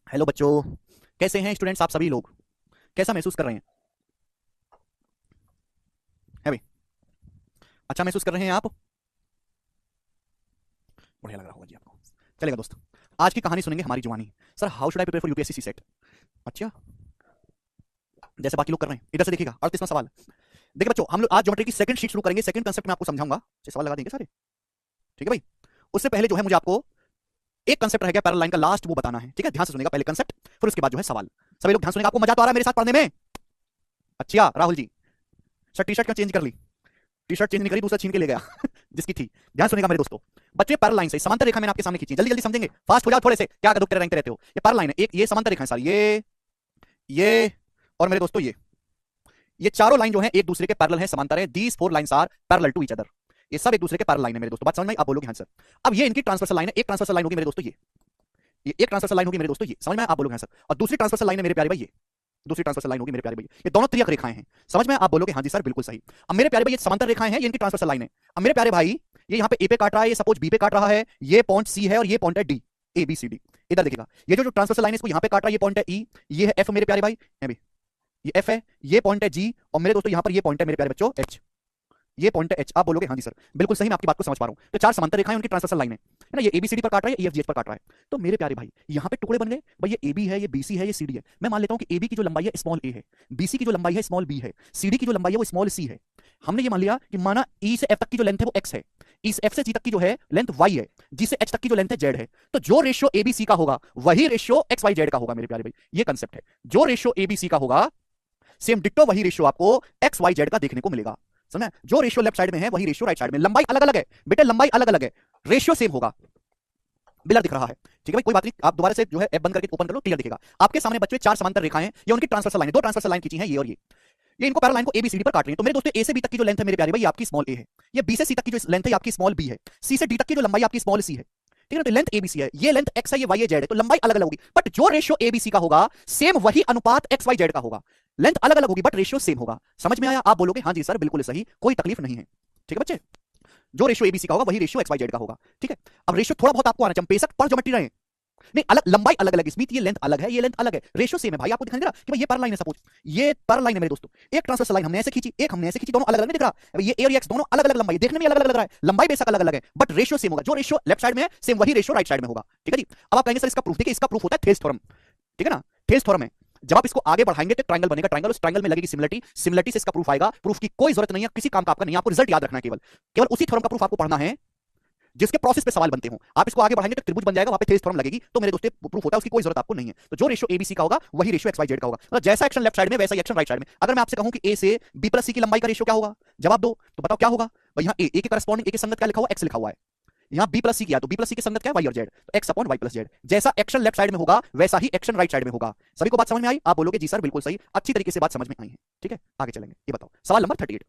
Hello बच्चों, कैसे हैं स्टूडेंट्स आप सभी लोग? कैसा महसूस कर रहे हैं? है भाई? अच्छा महसूस कर रहे हैं आप? बढ़िया लग रहा होगा जी आपको। चलेगा दोस्त, आज की कहानी सुनेंगे हमारी जवानी। Sir, how should I prepare for UPSC CSAT? अच्छा, जैसे बाकी लोग कर रहे हैं। इधर से देखिएगा, 38वां सवाल। देखिए बच्चों, हम लोग आज ज्योमेट्री की सेकंड शीट शुरू करेंगे। सेकंड कंसेप्ट में आपको समझाऊंगा। ये सवाल लगा देंगे सारे, ठीक है भाई? उससे पहले जो है मुझे आपको एक कंसेप्ट रह गया पैरेलल लाइन का, लास्ट वो बताना है। ठीक है, ध्यान से सुनेगा, पहले कंसेप्ट, फिर उसके बाद जो है सवाल। सभी लोग ध्यान सुनेगा। आपको मजा तो आ रहा है मेरे साथ पढ़ने में? अच्छा Rahul ji, sir T shirt क्यों चेंज कर ली? टी शर्ट चेंज नहीं करी, दूसरा छीन के ले गया जिसकी थी। ध्यान सुनेगा मेरे दोस्तों। बच्चे पैरेलल लाइन से समांतर रेखा मैंने आपके सामने खींची, जल्दी जल्दी समझेंगे, फास्ट हो जाओ थोड़े से, क्या दुख रैंकते रहते हो। ये पैरेलल लाइन है, एक ये समांतर रेखा है सारी, ये और मेरे दोस्तों ये चारों लाइन जो है एक दूसरे के पैरेलल है, समांतर है। These four lines are parallel to each other. ये सब एक दूसरे के पैरेलल लाइन है मेरे दोस्तों। बात समझ में आई? आप बोलोगे हाँ सर। अब ये इनकी ट्रांसवर्सल लाइन है। एक ट्रांसवर्सल लाइन होगी मेरे दोस्तों ये एक ट्रांसवर्सल लाइन होगी मेरे दोस्तों, ये समझ में आया? आप बोलोगे हाँ सर। और दूसरी ट्रांसवर्सल लाइन है मेरे प्यारे भाई, ये दूसरी ट्रांसवर्सल लाइन होगी मेरे प्यारे भाई। ये दोनों त्रियक रेखाएं हैं, समझ में? आप बोलोगे हाँ जी सर, बिल्कुल सही। अब मेरे प्यारे भाई, ये समांतर रेखाएं हैं, ये इनकी ट्रांसवर्सल लाइन है। अब मेरे प्यारे भाई, ये यहाँ पे ए पे काट रहा है, ये सपोज बी पे काट रहा है, ये पॉइंट सी है और ये पॉइंट है D, A B C D. इधर देखिएगा, ये जो ट्रांसवर्सल लाइन है इसको यहाँ पे काट रहा है, ये पॉइंट है ई, ये है एफ मेरे प्यारे भाई, है भी ये एफ है, ये पॉइंट है जी, और मेरे दोस्तों यहाँ पर ये पॉइंट है मेरे प्यारे बच्चों एच, ये पॉइंट है एच। आप बोलोगे हाँ जी सर, बिल्कुल सही, मैं आपकी बात को समझ पा रहा हूं। तो चार समांतर रेखाएं, उनकी ट्रांसवर्सल लाइन है ना, ये एबीसीडी पर काट रहा है, ईएफजीएच पर काट रहा है। तो मेरे प्यारे भाई, यहाँ पे टुकड़े बन गए भाई, ये एबी है, ये बीसी है, ये सीडी है। मैं मान लेता हूं कि एबी की जो लंबाई है स्मॉल ए है, बीसी की जो लंबाई है स्मॉल बी है, सीडी की जो लंबाई है वो स्मॉल सी है। हमने ये मान लिया कि माना ई से एफ तक की जो लेंथ है वो एक्स है, इस एफ से जी तक की जो है लेंथ वाई है, जी से एच तक की जो लेंथ है जेड है। तो जो रेशियो एबीसी का होगा वही रेशियो एक्स वाई जेड का होगा मेरे प्यारे भाई। ये कंसेप्ट है, जो रेशियो एबीसी का होगा सेम डिट्टो वही रेशियो आपको एक्स वाई जेड का देखने को मिलेगा। समझे? जो रेशियो लेफ्ट साइड में है वही रेशियो राइट साइड में। लंबाई अलग अलग है बेटे, लंबाई अलग अलग है, रेशियो सेम होगा। बिलर दिख रहा है, ठीक है भाई, कोई बात नहीं। आप दोबारा से जो है ऐप बंद करके ओपन कर लो, क्लियर दिखेगा आपके सामने बच्चे। चार समांतर रेखाएं हैं, ये उनकी ट्रांसवर्सल लाइन है, दो ट्रांसवर्सल लाइन खींची हैं, ये और ये इनको पैरेलल लाइन को एबीसीडी पर काट रही है। तो मेरे दोस्तों, ए से बी तक की जो लेंथ है मेरे प्यारे भाई, ये आपकी स्मॉल ए है। ये बी से सी तक की जो लेंथ है आपकी स्मॉल बी है। सी से डी तक की जो लंबाई आपकी स्मॉल सी है, ठीक है ना? तो लेंथ एबीसी है, ये लेंथ एक्स है, ये वाई है, जेड है। तो लंबाई अलग अलग होगी, बट जो रेशियो एबीसी का होगा सेम वही अनुपात एक्स वाई जेड का होगा। लेंथ अलग अलग होगी बट रेशियो सेम होगा। समझ में आया? आप बोलोगे हाँ जी सर, बिल्कुल सही, कोई तकलीफ नहीं है। ठीक है बच्चे, जो रेशियो एबीसी का होगा वही रेशियो एक्स वाई जेड का होगा। ठीक है, अब रेशियो थोड़ा बहुत आपको आना चाहिए, बेशक पढ़ ज्योमेट्री रहे, नहीं अलग लंबाई अलग अलग, स्मिथ ये लेंथ अलग है, ये लेंथ अलग है, रेशियो सेम है भाई। आपको दिखाई दे रहा कि भाई ये पैरेलल लाइन है, सपोज ये पैरेलल लाइन है मेरे दोस्तों। एक ट्रांसवर्सल लाइन हमने ऐसे खींची, एक हमने ऐसे खींची, दोनों अलग अलग नहीं दिख रहा? अब ये ए और एक्स दोनों अलग अलग लंबाई, देखने में अलग अलग लग रहा है, लंबाई बेशक अलग अलग है बट रेशियो सेम होगा। जो रेशियो लेफ्ट साइड में है सेम वही रेशियो राइट साइड में होगा। ठीक है जी। अब आप कहेंगे सर इसका प्रूफ, देखिए इसका प्रूफ होता है थेल्स थ्योरम, ठीक है ना? थेल्स थ्योरम है, जब आप इसको आगे बढ़ाएंगे तो ट्रायंगल बनेगा, ट्रायंगल, उस ट्रायंगल में लगेगी सिमिलरिटी, सिमिलरिटी से इसका प्रूफ आएगा। प्रूफ की कोई जरूरत नहीं है, किसी काम का आपका नहीं है, आपको रिजल्ट याद रखना है, केवल केवल उसी थ्योरम का प्रूफ आपको पढ़ना है जिसके प्रोसेस पे सवाल बनते हो। आप इसको आगे बढ़ाएंगे तो त्रिभुज बन जाएगा, वहां पे थेल्स थ्योरम लगेगी। तो मेरे दोस्तों प्रूफ होता है, उसकी कोई जरूरत आपको नहीं है। तो जो रेशियो एबीसी का होगा वही रेशियो एक्स वाई जेड का होगा। मतलब जैसा एक्शन लेफ्ट साइड में वैसा ही एक्शन राइट साइड में। अगर मैं आपसे कहूं कि ए से बी प्लस सी की लंबाई का रेशियो क्या होगा, जवाब दो तो बताओ क्या होगा भाई। यहाँ ए के करस्पॉन्डिंग ए के संगत क्या लिखा हुआ, एक्स लिखा हुआ है। यहाँ बी प्लस सी किया तो बी प्लस सी के संगत क्या है, वाई और जेड, तो X upon Y plus Z. जैसा एक्शन लेफ्ट साइड में होगा वैसा ही एक्शन राइट साइड में होगा। सभी को बात समझ में आई? आप बोलोगे जी सर बिल्कुल सही, अच्छी तरीके से बात समझ में आई है। ठीक है, आगे चलेंगे। ये बताओ सवाल नंबर 38।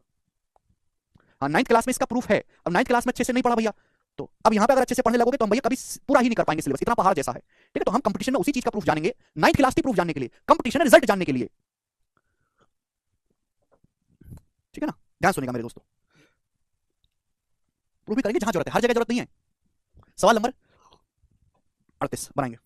हाँ, 9th क्लास में इसका प्रूफ है। अब 9th क्लास में अच्छे से नहीं पढ़ा भैया, तो अब यहाँ पे अगर अच्छे से पढ़ने लगोगे तो हम भैया कभी पूरा ही नहीं कर पाएंगे सिलेबस, इतना पहाड़ जैसा है। ठीक है, तो हम कंपटीशन में उसी चीज का प्रूफ जानेंगे, 9th क्लास की प्रूफ जानने के लिए, कंपटीशन रिजल्ट जानने के लिए। ठीक है ना? ध्यान सुनेगा मेरे दोस्तों, प्रूफ भी करेंगे जहां जरूरत है, हर जगह जरूरत नहीं है। सवाल नंबर 38 बनाएंगे।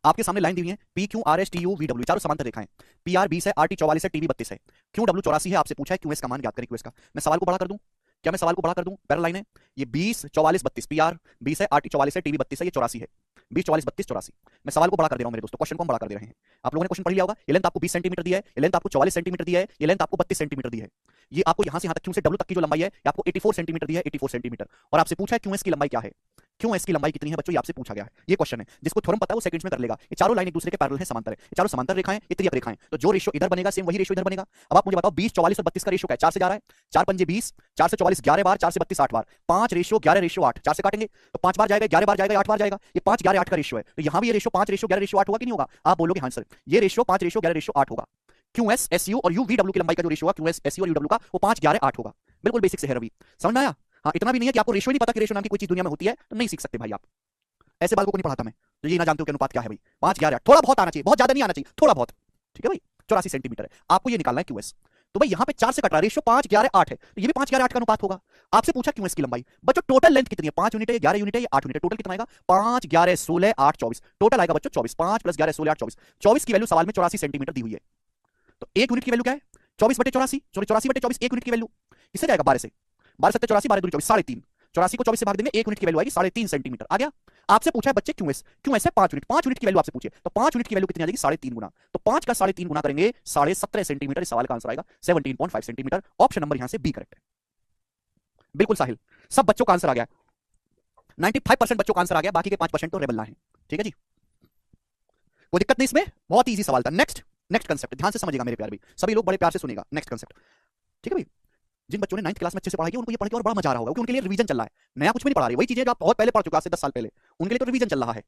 आपके सामने लाइन दी हुई है, P Q R S T U V W, चारों समांतर रेखाएं। पी आर 20 है, आर टी 44 है, टीवी 32 है, क्यू डब्ल्यू 84 है। आपसे पूछा है क्यू एस का मान ज्ञात करें। क्यू एस का मैं सवाल को बड़ा कर दूं क्या? मैं सवाल को बड़ा कर दूं, पैरेलल लाइन है ये 20 44 32, पी आर 20 है, आर टी 44 है, टीवी 32 है, ये 84 है। 20 44 32 84। मैं सवाल को बड़ा कर दे रहा हूं मेरे दोस्तों, क्वेश्चन को हम बड़ा कर दे रहे हैं। आप लोगों ने क्वेश्चन पढ़ लिया होगा। ये लेंथ आपको 20 सेंटीमीटर दिया है, ये लेंथ आपको 44 सेंटीमीटर दिया है, ये लेंथ आपको 32 सेंटीमीटर दी है। ये आपको यहां से यहां तक क्यू से डब्ल्यू तक की जो लंबाई है ये आपको 84 सेंटीमीटर दी है, 84 सेंटीमीटर। और आपसे पूछा है क्यू एस की लंबाई क्या है, क्यों एस की लंबाई कितनी है बच्चों, ये आपसे पूछा गया है। ये क्वेश्चन है, जिसको थ्योरम पता है वो सेकंड्स में कर लेगा। ये चारों लाइन एक दूसरे के पैरेलल है, समांतर है, ये चारों समांतर रेखाएं, ये त्रियक रेखाएं। तो जो रेशियो इधर बनेगा सेम वही रेशियो इधर बनेगा। अब आप मुझे बताओ 20 44 और 32 का रेशियो क्या है? 4 से जा रहा है, 4 पंजे 20, 4 से 44 11 बार, 4 से 32 8 बार, 5 रेशियो 11 रेशियो 8, 4 से काटेंगे तो 5 बार जाएगा, 11 बार जाएगा, 8 बार जाएगा। ये 5 11 8 का रेशियो है, तो यहां भी ये रेशियो 5 रेशियो 11 रेशियो 8 होगा कि नहीं होगा? आप बोलोगे हाँ सर, ये रेशियो 5 रेशियो 11 रेशियो 8 होगा। क्यू एस एस यू और यू वी डब्ल्यू की लंबाई का जो रेशियो होगा, क्यू एस एस यू और यू डब्ल्यू का, वो 5 11 8 होगा। बिल्कुल बेसिक से है रवि, समझ में आया? हाँ, इतना भी नहीं है कि आपको रेशियो नहीं पता कि रेशियो नाम की कोई चीज दुनिया में होती है तो नहीं सीख सकते भाई आप। ऐसे बात को नहीं पढ़ाता मैं, तो ये ना जानते हो कि अनुपात क्या है भाई। 5 11 8 थोड़ा बहुत आना चाहिए, बहुत ज्यादा नहीं आना चाहिए, थोड़ा बहुत। ठीक है भाई, 84 सेंटीमीटर है, आपको ये निकालना है क्यूएस। तो भाई यहां पे 4 से कट रहा है, रेशियो 5 11 8 है, तो ये भी 5 11 8 का अनुपात होगा। आपसे पूछा क्यों इसकी लंबाई, बच्चों टोटल लेंथ कितनी है, 5 यूनिट है, 11 यूनिट है, 8 यूनिट है, टोटल कितना आएगा 5 11 16 8 24, टोटल आएगा बच्चों 24, 5 + 11 16 8 24, 24 की वैल्यू सवाल में 84 सेंटीमीटर दी हुई है। तो 1 यूनिट की वैल्यू क्या है 24/84, 84/24, 1 यूनिट की वैल्यू किससे जाएगा 12 से, 12 7 84, 12 2 24, 3.5, 84 को 24 से भाग देंगे, 1 यूनिट की वैल्यू आएगी 3.5 सेंटीमीटर। आ गया। आपसे पूछा है बच्चे क्यों ऐसे 5 यूनिट, 5 यूनिट की वैल्यू आपसे पूछे, तो 5 यूनिट की वैल्यू कितनी आ जाएगी 3.5 गुना, तो 5 का 3.5 गुना करेंगे 17.5 सेंटीमीटर, इस सवाल का आंसर आएगा 17.5 सेंटीमीटर। ऑप्शन नंबर यहां से बी करेक्ट है। बिल्कुल साहिल, सब बच्चों का आंसर आ गया, 95% बच्चों का आंसर आ गया, बाकी के 5% तो रेबल ना है। ठीक है जी, कोई दिक्कत नहीं इसमें, बहुत ईजी सवाल था। नेक्स्ट नेक्स्ट कंसेप्ट ध्यान से समझिएगा मेरे प्यार भी, सभी लोग बड़े प्यार से सुनेगा। नेक्स्ट कंसेप्ट, ठीक है भाई, जिन बच्चों ने 9th क्लास में अच्छे से पढ़ाई की उनको ये पढ़ के और बड़ा मजा आ रहा होगा, क्योंकि उनके लिए रिवीजन चल रहा है, नया कुछ भी नहीं पढ़ा रही, वही चीजें जो आप बहुत पहले पढ़ चुके, आज से 10 साल पहले, उनके लिए तो रिवीजन चल रहा है।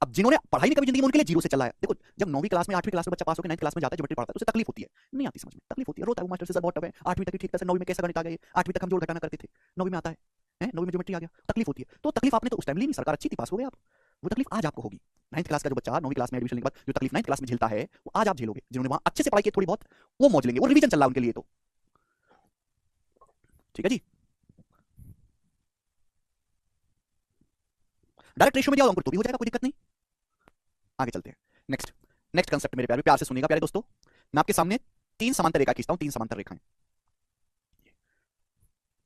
अब जिन्होंने पढ़ाई नहीं कभी जिंदगी में, उनके लिए जीरो से चल रहा है। देखो, जब 9वीं क्लास में 8वीं क्लास में बच्चा पास होकर 9th क्लास में जाता है, ज्योमेट्री पढ़ता है, उसे तकलीफ होती है, नहीं आती समझ में, तकलीफ होती है, रोता है, मास्टर से सर बहुत टफ है, 8वीं तक ठीक था सर, 9वीं में कैसे गणित आ गया, 8वीं तक हम जोड़ घटाना करते थे, 9वीं में आता है, 9वीं में ज्योमेट्री आ गया, तकलीफ होती है। तो तकलीफ आपने तो उस टाइम ली नहीं, सरकार अच्छी थी, पास हो गए आप, वो तकलीफ आज आपको होगी। 9th क्लास का जो बच्चा 9वीं क्लास में एडमिशन लेने के बाद जो तकलीफ 9th क्लास में झेलता है, वो आज आप झेलोगे। जिन्होंने वहां अच्छे से पढ़ाई की थोड़ी बहुत, वो मौज लेंगे, वो रिवीजन चल रहा है उनके लिए। तो ठीक है जी, डायरेक्ट रेशियो में दिया होगा तो भी हो जाएगा, कोई दिक्कत नहीं। आगे चलते हैं। नेक्स्ट नेक्स्ट कंसेप्ट मेरे प्यारे, प्यार से सुनिएगा प्यारे दोस्तों, मैं आपके सामने 3 समांतर रेखा खींचता हूं, 3 समांतर रेखाएं,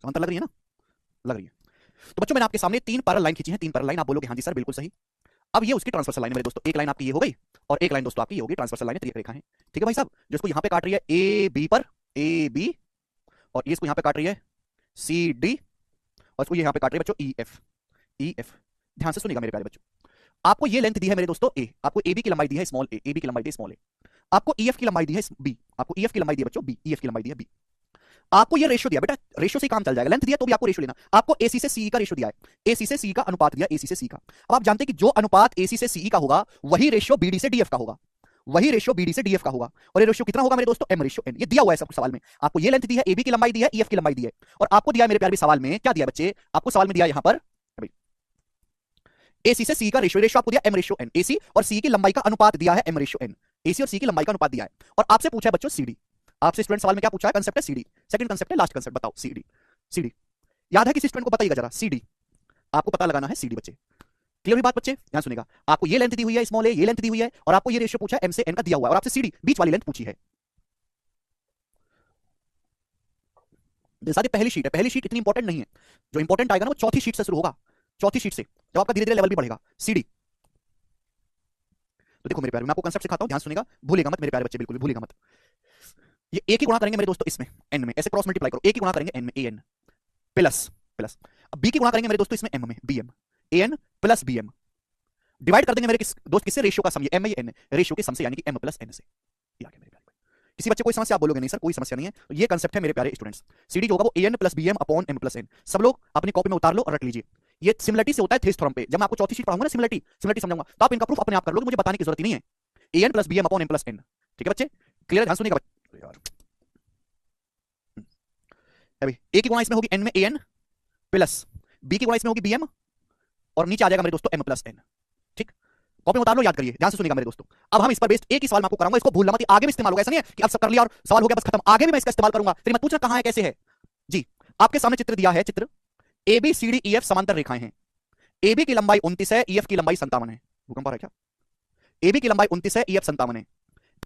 समांतर लग रही है ना, लग रही है। तो बच्चों मैंने आपके सामने 3 पैरेलल लाइन खींची है, 3 पैरेलल लाइन, आप बोलोगे हाँ जी सर बिल्कुल सही। अब ये उसकी ट्रांसवर्सल लाइन है मेरे दोस्तों, एक लाइन आपकी ये हो गई और एक लाइन दोस्तों आपकी ये होगी, ट्रांसवर्सल लाइन है, रेखा है। ठीक है भाई साहब, जो इसको यहां पे काट रही है ए बी पर, ए बी, और ये इसको यहां पे काट रही है सी डी, और इसको यहां पे काट रही है बच्चों ई एफ, ई एफ। ध्यान से सुनिएगा मेरे प्यारे बच्चों, आपको ये लेंथ दी है मेरे दोस्तों ए, आपको ए बी की लंबाई दी है स्मॉल ए, ए बी की लंबाई दी है स्मॉल ए, आपको ई एफ की लंबाई दी है बी, आपको ई एफ की लंबाई दी है बच्चों बी, ई एफ की लंबाई दी है बी। आपको ये रेशियो दिया बेटा, रेशियो से काम चल जाएगा, लेंथ दिया तो भी आपको रेशियो लेना। आपको एसी से सीई का रेशियो दिया है, एसी से सी का अनुपात दिया, एसी से सी का। अब आप जानते हैं कि जो अनुपात एसी से सीई का होगा वही रेशियो बीडी से डीएफ का होगा, वही रेशियो बीडी से डीएफ का होगा। और ये रेशियो कितना होगा मेरे दोस्तों, एम रेशियो एन। ये दिया हुआ है सब सवाल में, आपको ये लेंथ दी है, एबी की लंबाई दी है, ईएफ की लंबाई दी है, और आपको दिया है मेरे प्यारे भी सवाल में, क्या दिया बच्चे, आपको सवाल में दिया यहां पर एसी से सी का रेशियो, रेशियो आपको दिया एम रेशियो एन, एसी और सी की लंबाई का अनुपात दिया है एम रेशियो एन, एसी और सी की लंबाई का अनुपात दिया है। और आपसे पूछा है बच्चों सीडी, आपसे स्टूडेंट सवाल में क्या पूछा है, कंसेप्ट है सीडी, सेकंड कंसेप्ट है, लास्ट कंसेप्ट बताओ सीडी, सीडी याद है किसी स्टूडेंट को, बताइएगा जरा, सीडी आपको पता लगाना है, सीडी बच्चे, क्लियर हुई बात बच्चे, ध्यान सुनेगा। आपको ये लेंथ दी हुई है स्मॉल ए, ये लेंथ दी हुई है, और आपको ये रेशियो पूछा है एम से एन का दिया हुआ है, और आपसे सीडी बीच वाली लेंथ पूछी है। साथ पहली शीट है, पहली शीट इतनी इंपॉर्टेंट नहीं है, जो इंपॉर्टेंट आएगा ना वो चौथी शीट से शुरू होगा, चौथी शीट से, जब आपका धीरे धीरे लेवल भी बढ़ेगा। सीडी, तो देखो मेरे प्यारे, मैं आपको कंसेप्ट सिखाता हूं, ध्यान सुनेगा, भूलेगा मत मेरे प्यारे बच्चे, बिल्कुल भी भूलेगा मत। ये एक ही गुणा करेंगे मेरे दोस्तों इसमें एन में, ऐसे क्रॉस मल्टीप्लाई करो, एक ही गुणा करेंगे एन में, ए एन प्लस प्लस, अब बी की गुणा करेंगे मेरे दोस्तों इसमें एम में, B M, A N plus B M, divide कर देंगे मेरे दोस्त किससे, रेशियो का सम, ये एम है ये एन है, रेशियो के सम से, यानी कि एम प्लस एन से। ये आ गया मेरे प्यारे, किसी बच्चे कोई समस्या, आप बोलोगे नहीं सर कोई समस्या नहीं है, तो ये कंसेप्ट है मेरे प्यारे स्टूडेंट्स। सीडी जो होगा वो A N plus B M upon M plus N, सब लोग अपनी कॉपी में उतार लो और रख लीजिए। ये सिमिलरिटी से होता है थेस थ्योरम पे, जब मैं आपको चौथी शीट पढ़ाऊंगा ना, सिमिलरिटी सिमिलरिटी समझाऊंगा, तो आप इनका प्रूफ अपने आप कर लोगे, मुझे बताने की जरूरत ही नहीं है। A N plus B M upon M plus N, ठीक है बच्चे, क्लियर, ध्यान सुनिएगा यार। अभी ए की गुणा इसमें होगी एन में, ए एन प्लस बी की गुणा इसमें होगी बी एम, और नीचे आ जाएगा मेरे दोस्तों एम प्लस एन। ठीक, कॉपी में उतार लो, याद करिए, ध्यान से सुनिएगा मेरे दोस्तों। अब हम इस पर बेस्ड एक ही सवाल मैं आपको कराऊंगा, इसको भूलना मत, आगे भी इस्तेमाल होगा, ऐसा नहीं है कि अब सब कर लिया और सवाल हो गया बस खत्म, आगे भी मैं इसका इस्तेमाल करूंगा, फिर मैं पूछना कहां है कैसे है जी। आपके सामने चित्र दिया है, चित्र A B C D E F समांतर रेखाएं हैं, ए बी की लंबाई 29 है, ई एफ की लंबाई 57 है, भूकंप आ रहा है क्या, ए बी की लंबाई 29 है, ई एफ 57 है,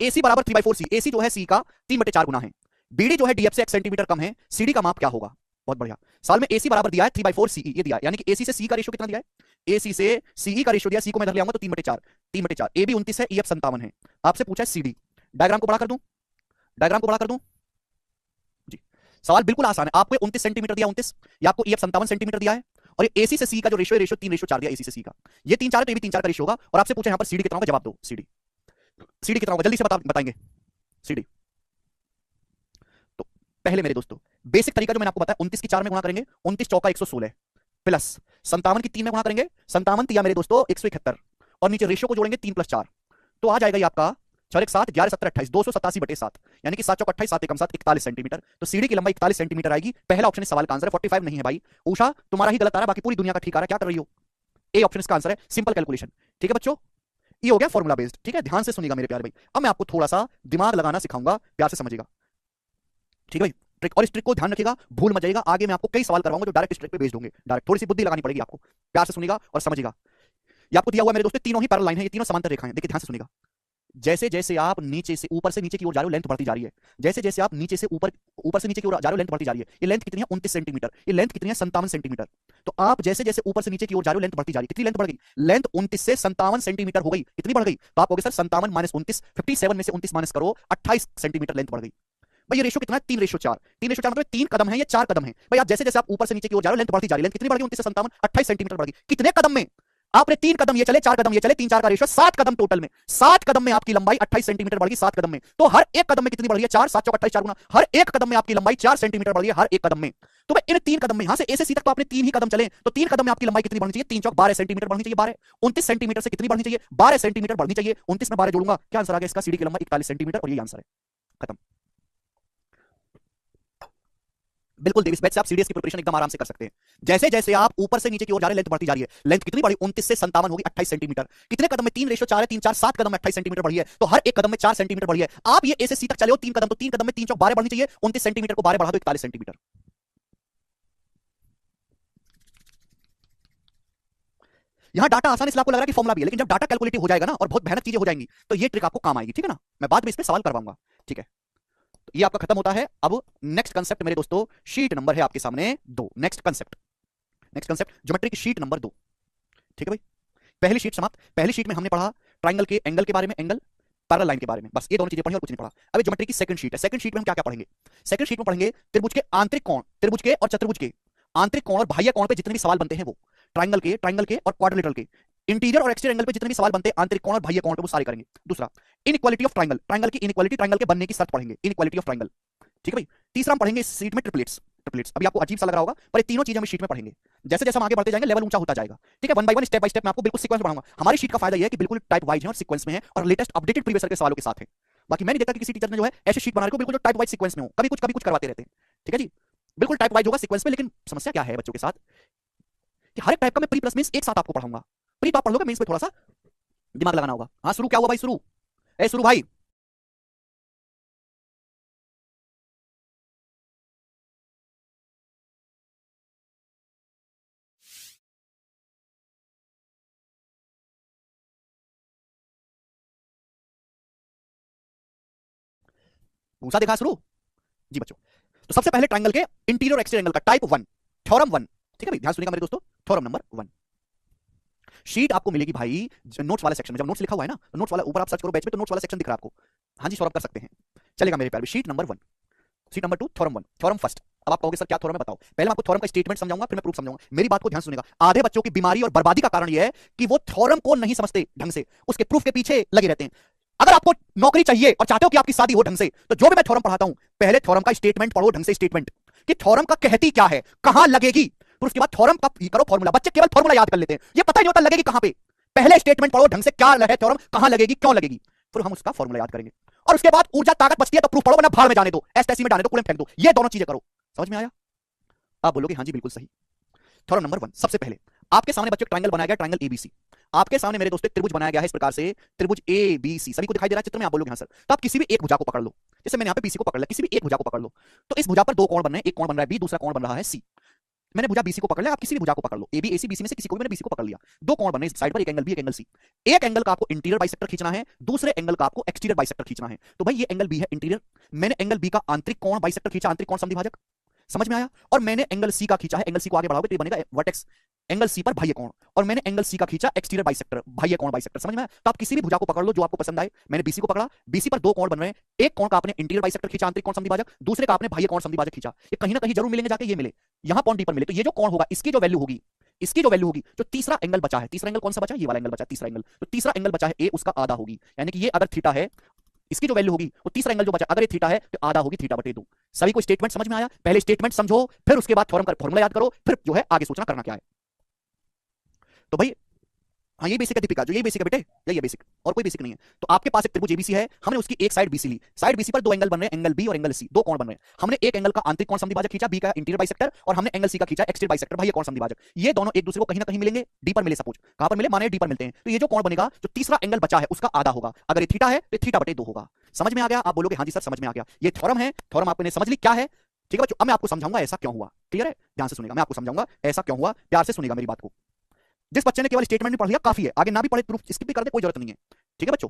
एसी बराबर 3/4 सी, एसी जो है सी का 3/4 गुना है, बीडी जो है डीएफ से 1 सेंटीमीटर कम है, सीडी का माप क्या होगा, बहुत बढ़िया। साल में एसी बराबर दिया है 3/4 सीई, ये दिया है, यानी कि एसी से सी का रेशियो कितना दिया है, एसी से सीई का रेशियो दिया, सी को मैं इधर ले आऊंगा तो 3/4, 3/4, ए बी 29 है, ई एफ 57 है। आपसे पूछा है सीडी, डायग्राम को बड़ा कर दूं, डायग्राम को बड़ा कर दूं जी, सवाल बिल्कुल आसान है। आपको 29 सेंटीमीटर दिया, 29, या आपको ई एफ 57 सेंटीमीटर दिया है, और ये एसी से सी का जो रेशियो है, रेशियो 3/4 दिया, एसी से सी का, ये 3/4 है, तो ये भी 3/4 का रेशियो होगा। और आपसे पूछा यहां पर सीडी कितना होगा, जवाब दो, सीडी, सीडी कितना होगा, जल्दी से बताएंगे सीडी। तो पहले मेरे दोस्तों बेसिक तरीका जो मैंने आपको बताया, 29 की 4 में गुणा करेंगे, 29 चौका 116 प्लस 57 की 3 में गुणा करेंगे, 57 तिया मेरे दोस्तों 171, और नीचे रेशियो को जोड़ेंगे 3 + 4, तो आ जाएगा ये आपका 4 × 7 11 17 28 287/7, यानी कि 7 चौक 28 7 एकम 7 41 सेंटीमीटर। तो सीडी की लंबाई 41 सेंटीमीटर आएगी। पहला ऑप्शन इस सवाल का आंसर है, 45 नहीं है भाई। उषा तुम्हारा ही गलत आ रहा है, बाकी पूरी दुनिया का ठीक आ रहा है, क्या कर रही हो। ए ऑप्शन इसका आंसर है, सिंपल कैलकुलेशन। ठीक है बच्चों, ये हो गया फॉर्मूला बेस्ड। ठीक है, ध्यान से सुनिएगा मेरे प्यारे भाई। अब मैं आपको थोड़ा सा दिमाग लगाना सिखाऊंगा, प्यार से समझिएगा। ठीक है भाई, ट्रिक, और इस ट्रिक को ध्यान रखिएगा, भूल मत जाइएगा। आगे मैं आपको कई सवाल करवाऊंगा जो डायरेक्ट इस ट्रिक पे भेज दूंगे, डायरेक्ट थोड़ी सी बुद्धि लगानी पड़ेगी आपको, प्यार से सुनिएगा और समझिएगा। ये आपको दिया हुआ मेरे दोस्तों तीनों ही पैरेलल लाइन है, ये तीनों समांतर रेखाएं हैं, देखिए ध्यान से सुनिएगा। जैसे जैसे आप नीचे से ऊपर से नीचे की ओर जा रहे हो लेंथ बढ़ती जा रही है, जैसे जैसे आप नीचे से ऊपर ऊपर से नीचे की ओर जा रहे हो लेंथ बढ़ती जा रही है। ये लेंथ कितनी है? 29 सेंटीमीटर। ये लेंथ कितनी है? 57 सेंटीमीटर। तो आप जैसे जैसे ऊपर से नीचे की ओर जा रहे हो लेंथ बढ़ती जा रही है। कितनी लेंथ बढ़ गई? लेंथ 29 से 57 सेंटीमीटर हो गई। कितनी बढ़ गई? तो आप कहोगे सर 57 माइनस 29, 57 में से 29 माइनस करो, 28 सेंटीमीटर लेंथ बढ़ गई। भाई ये रेशो कितना है? 3:4। 3:4 मतलब 3 कदम है, ये 4 कदम है। भाई आप जैसे जैसे आप ऊपर से नीचे की ओर जा रहे हो लेंथ बढ़ती जा रही है। लेंथ कितनी बढ़ गई? 29 से 57, 28 सेंटीमीटर बढ़ गई। कितने कदम में? आपने 3 कदम ये चले, 4 कदम ये चले, 3 4 का रेशो 7 कदम टोटल में। 7 कदम में आपकी लंबाई 28 सेंटीमीटर बढ़ गई 7 कदम में। तो हर एक कदम में कितनी बढ़ गई है? 4 7 चौक 28 4 गुना, हर एक कदम में आपकी लंबाई 4 सेंटीमीटर बढ़ गई है हर एक कदम में। तो भाई इन 3 कदम में, यहां से ए से सी तक तो आपने 3 ही कदम चले, तो 3 कदम में आपकी लंबाई कितनी बढ़नी चाहिए? 3 चौक 12 सेंटीमीटर बढ़नी चाहिए। 12 29 सेंटीमीटर से कितनी बढ़नी चाहिए? 12 सेंटीमीटर बढ़नी चाहिए। 29 में 12 जोड़ूंगा, क्या आंसर आ गया इसका? सीडी की लंबाई 41 सेंटीमीटर, और ये आंसर है, खत्म। बिल्कुल देवी बैच से आप सीडीएस की प्रिपरेशन एकदम आराम से कर सकते हैं। जैसे जैसे आप ऊपर से नीचे की ओर जा रहे हैं लेंथ बढ़ती जा रही है। लेंथ कितनी बढ़ी? 29 से 57 होगी 28 सेंटीमीटर। कितने कदम में? 3:4 है, 3 4 7 कदम में 28 सेंटीमीटर बढ़ी है। तो हर एक कदम में 4 सेंटीमीटर बढ़ी है। आप ये ए से सी तक चले हो 3 कदम, तो 3 कदम में 3 चौक 12 बढ़नी चाहिए। 29 सेंटीमीटर को 12 बढ़ा दो 41 सेंटीमीटर। यहां डाटा आसान इसलिए आपको लग रहा है कि फॉर्मुला भी है, लेकिन जब डाटा कैलकुलेटिव हो जाएगा ना और बहुत भयानक चीजें हो जाएंगी तो ये ट्रिक आपको काम आएगी, ठीक है ना। मैं बाद में इस पे सवाल करवाऊंगा, ठीक है। तो ये आपका खत्म होता है। अब नेक्स्ट कंसेप्ट मेरे दोस्तों, शीट नंबर है आपके सामने 2। नेक्स्ट कंसेप्ट ज्योमेट्री की शीट नंबर 2, ठीक है भाई। पहली शीट समाप्त। पहली शीट में हमने पढ़ा ट्राइंगल के एंगल के बारे में, एंगल पैरेलल लाइन के बारे में, बस ये दोनों चीजें पढ़ी और कुछ नहीं पढ़ा। अब ज्योमेट्री की सेकंड शीट है। सेकंड शीट में हम क्या क्या पढ़ेंगे? सेकंड शीट में पढ़ेंगे त्रिभुज के आंतरिक कोण, त्रिभुज के और चतुर्भुज के आंतरिक कोण और बाह्य कोण पे जितने भी सवाल बनते हैं वो, ट्राइंगल के और क्वाड्रिलेटरल के, इंटीरियर और एक्सटीरियर एंगल पे जितने भी सवाल बनते हैं आंतरिक कोण और बाह्य कोण पे वो सारे करेंगे। दूसरा इनइक्वालिटी ऑफ ट्राइंगल, ट्राइंगल की इनइक्वालिटी, ट्राइंगल के बनने की शर्त पढ़ेंगे, इनइक्वालिटी ऑफ ट्राइंगल, ठीक है भाई। तीसरा हम पढ़ेंगे इस सीट में ट्रिपलेट्स। ट्रिपलेट्स अभी आपको अजीब सा लग रहा होगा, पर ये तीनों चीजें हम शीट में पढ़ेंगे। जैसे जैसे हम आगे बढ़ते जाएंगे लेवल ऊंचा होता जाएगा, ठीक है। One by one, step by step मैं आपको बिल्कुल सीक्वेंस में पढ़ाऊंगा। हमारी शीट का फायदा ये है कि बिल्कुल टाइप वाइज है और सीक्वेंस में है और लेटेस्ट अपडेटेड प्रीवियस ईयर के सवालों के साथ है। बाकी मैंने देखा कि किसी टीचर ने जो है ऐसे शीट बना रखी हो बिल्कुल जो टाइप वाइज सीक्वेंस में हो, कभी कुछ करवाते रहते हैं, ठीक है जी। बिल्कुल टाइप वाइज होगा सीक्वेंस में, लेकिन समस्या क्या है बच्चों के साथ कि हर एक टाइप का मैं प्री प्लस मींस एक साथ आपको पढ़ाऊंगा। प्री तो आप पढ़ लोगे, मींस पे थोड़ा सा दिमाग लगाना होगा। हाँ शुरू क्या हुआ भाई? शुरू ए शुरू भाई। पूछा देखा शुरू जी बच्चों। तो सबसे पहले ट्राइंगल के इंटीरियर और एक्सटीरियर एंगल का टाइप 1, थ्योरम 1, ठीक है भाई। ध्यान सुनिएगा मेरे दोस्तों, थ्योरम नंबर 1। शीट आपको मिलेगी भाई नोट्स वाले सेक्शन में। जब नोट्स लिखा हुआ है ना तो नोट्स वाला ऊपर आप सर्च करो बैच में तो नोट्स वाला सेक्शन दिख रहा है आपको। हाँ जी सौरभ कर सकते हैं, चलेगा मेरे प्यार। Sheet number 1, sheet number 2 theorem 1, theorem first. अब आप कहोगे सर क्या थ्योरम है बताओ। पहले आपको थ्योरम का स्टेटमेंट समझाऊंगा, फिर मैं प्रूफ समझाऊंगा। मेरी बात को ध्यान सुनेगा। आधे बच्चों की बीमारी और बर्बादी का कारण यह है कि वो थ्योरम को नहीं समझते ढंग से, उसके प्रूफ के पीछे लगे रहते हैं। अगर आपको नौकरी चाहिए और चाहते हो कि आपकी शादी हो ढंग से, तो जो भी मैं थ्योरम पढ़ाता हूं पहले थ्योरम का स्टेटमेंट पढ़ो ढंग से, स्टेटमेंट कि थ्योरम का कहती क्या है, कहां लगेगी, फिर उसके बाद थ्योरम का करो फॉर्मूला। बच्चे केवल फॉर्मूला याद कर लेते हैं, ये पता ही नहीं होता लगेगी कहां पे। पहले स्टेटमेंट पढ़ो ढंग से, क्या है थ्योरम, कहां लगेगी, क्यों लगेगी, फिर हम उसका फॉर्मूला याद करेंगे। और उसके बाद ऊर्जा ताकत बचती है तो प्रूफ पढ़ो, वरना भाड़ में जाने दो, एसटेसी में जाने दो, कूलेंट फेंक दो। ये दोनों चीजें करो। समझ में आया? आप बोलोगे हाँ जी बिल्कुल सही। थ्योरम नंबर 1, सबसे पहले आपके सामने बच्चों ट्रायंगल बनाया गया, ट्रायंगल एबीसी। आपके सामने मेरे दोस्तों त्रिभुज बनाया गया है इस प्रकार से, त्रिभुज एबीसी। सभी को दिखाई दे रहा है चित्र में? आप बोलोगे हाँ सर। तो आप किसी भी एक भुजा को पकड़ लो, जैसे मैंने यहाँ पे बीसी को पकड़ लिया, किसी भी एक भुजा को पकड़ लो। तो इस भुजा पर दो कोण बन रहे हैं, एक कोण बन रहा है बी, दूसरा कोण बन रहा है सी। मैंने भुजा बीसी को पकड़ लिया, आप किसी भी भुजा को पकड़ लो, ए बी एसी बीसी में से किसी को भी मैंने बीसी को पकड़ लिया। दो कोण बने इस साइड पर, एक एंगल बी, एक एंगल सी। एक एंगल का आपको इंटीरियर बाइसेक्टर खींचना है, दूसरे एंगल का आपको एक्सटीरियर बाइसेक्टर खींचना है। तो भाई ये एंगल बी है इंटीरियर, मैंने एंगल बी का आंतरिक कोण बाइसेक्टर खींचा, आंतरिक कोण समद्विभाजक। समझ में आया? और मैंने एंगल सी का खींचा है, एंगल सी को आगे बढ़ाओगे तो ये बनेगा वर्टेक्स एंगल सी पर बाह्य कोण, और मैंने एंगल सी का खींचा एक्सटीरियर बाइसेक्टर, बाह्य कोण बाइसेक्टर। समझ में आया? तो आप किसी भी भुजा को पकड़ लो जो आपको पसंद आए। मैंने बीसी को पकड़ा, बीसी पर दो कोण बन रहे हैं, एक कोण का आपने इंटीरियर बाइसेक्टर खींचा आंतरिक कोण समद्विभाजक, दूसरे का आपने बाह्य कोण समद्विभाजक खींचा। ये कहीं ना कहीं जरूर मिलेंगे जाके, ये मिले यहां पॉइंट डी पर मिले। तो ये जो कोण होगा इसकी जो वैल्यू होगी, इसकी जो वैल्यू होगी, जो तीसरा एंगल बचा है, तीसरा एंगल कौन सा बचा है? ये वाला एंगल बचा है, तीसरा एंगल। तो तीसरा एंगल बचा है ए, उसका आधा होगी। यानी कि ये अगर थीटा है, इसकी जो वैल्यू होगी वो तीसरा एंगल जो बचा अगर ये थीटा है तो आधा होगी थीटा बटे 2। सभी को स्टेटमेंट समझ में आया? पहले स्टेटमेंट समझो, फिर उसके बाद थ्योरम का फॉर्मूला याद करो, फिर जो है आगे सोचना करना क्या है। तो भाई हाँ यही बेसिक है दीपिका, जो यही बेसिक है बेटे, यही है बेसिक, और कोई बेसिक नहीं है। तो आपके पास एक त्रिभुज एबीसी है, हमने उसकी एक साइड बीसी ली, साइड बीसी पर दो एंगल बन रहे हैं, एंगल बी और एंगल सी, दो कोण बन रहे हैं। हमने एक एंगल का आंतरिक कोण समद्विभाजक खींचा, बी का इंटीरियर बाइसेक्टर, और हमने एंगल सी का खींचा एक्सटीरियर बाइसेक्टर, बाह्य कोण समद्विभाजक। ये दोनों एक दूसरे को कहीं ना कहीं मिलेंगे, डी पर मिले, सपोज कहां पर मिले, माने डी पर मिलते हैं। तो ये जो कोण बनेगा, जो तीसरा एंगल बचा है उसका आधा होगा। अगर ये थीटा है तो थीटा बटे 2 होगा। समझ में आ गया? आप बोलोगे हाँ जी सर समझ में आ गया। ये थ्योरम है, थ्योरम आपने समझ ली क्या है। ठीक है बच्चों, अब मैं आपको समझाऊंगा ऐसा क्यों हुआ। क्लियर है? ध्यान से सुनेगा, मैं आपको समझाऊंगा ऐसा क्यों हुआ, प्यार से सुनेगा मेरी बात को। जिस बच्चे ने केवल स्टेटमेंट में पढ़ लिया काफी है, आगे ना भी पढ़े प्रूफ स्किप भी कर दे कोई जरूरत नहीं है। ठीक है बच्चों,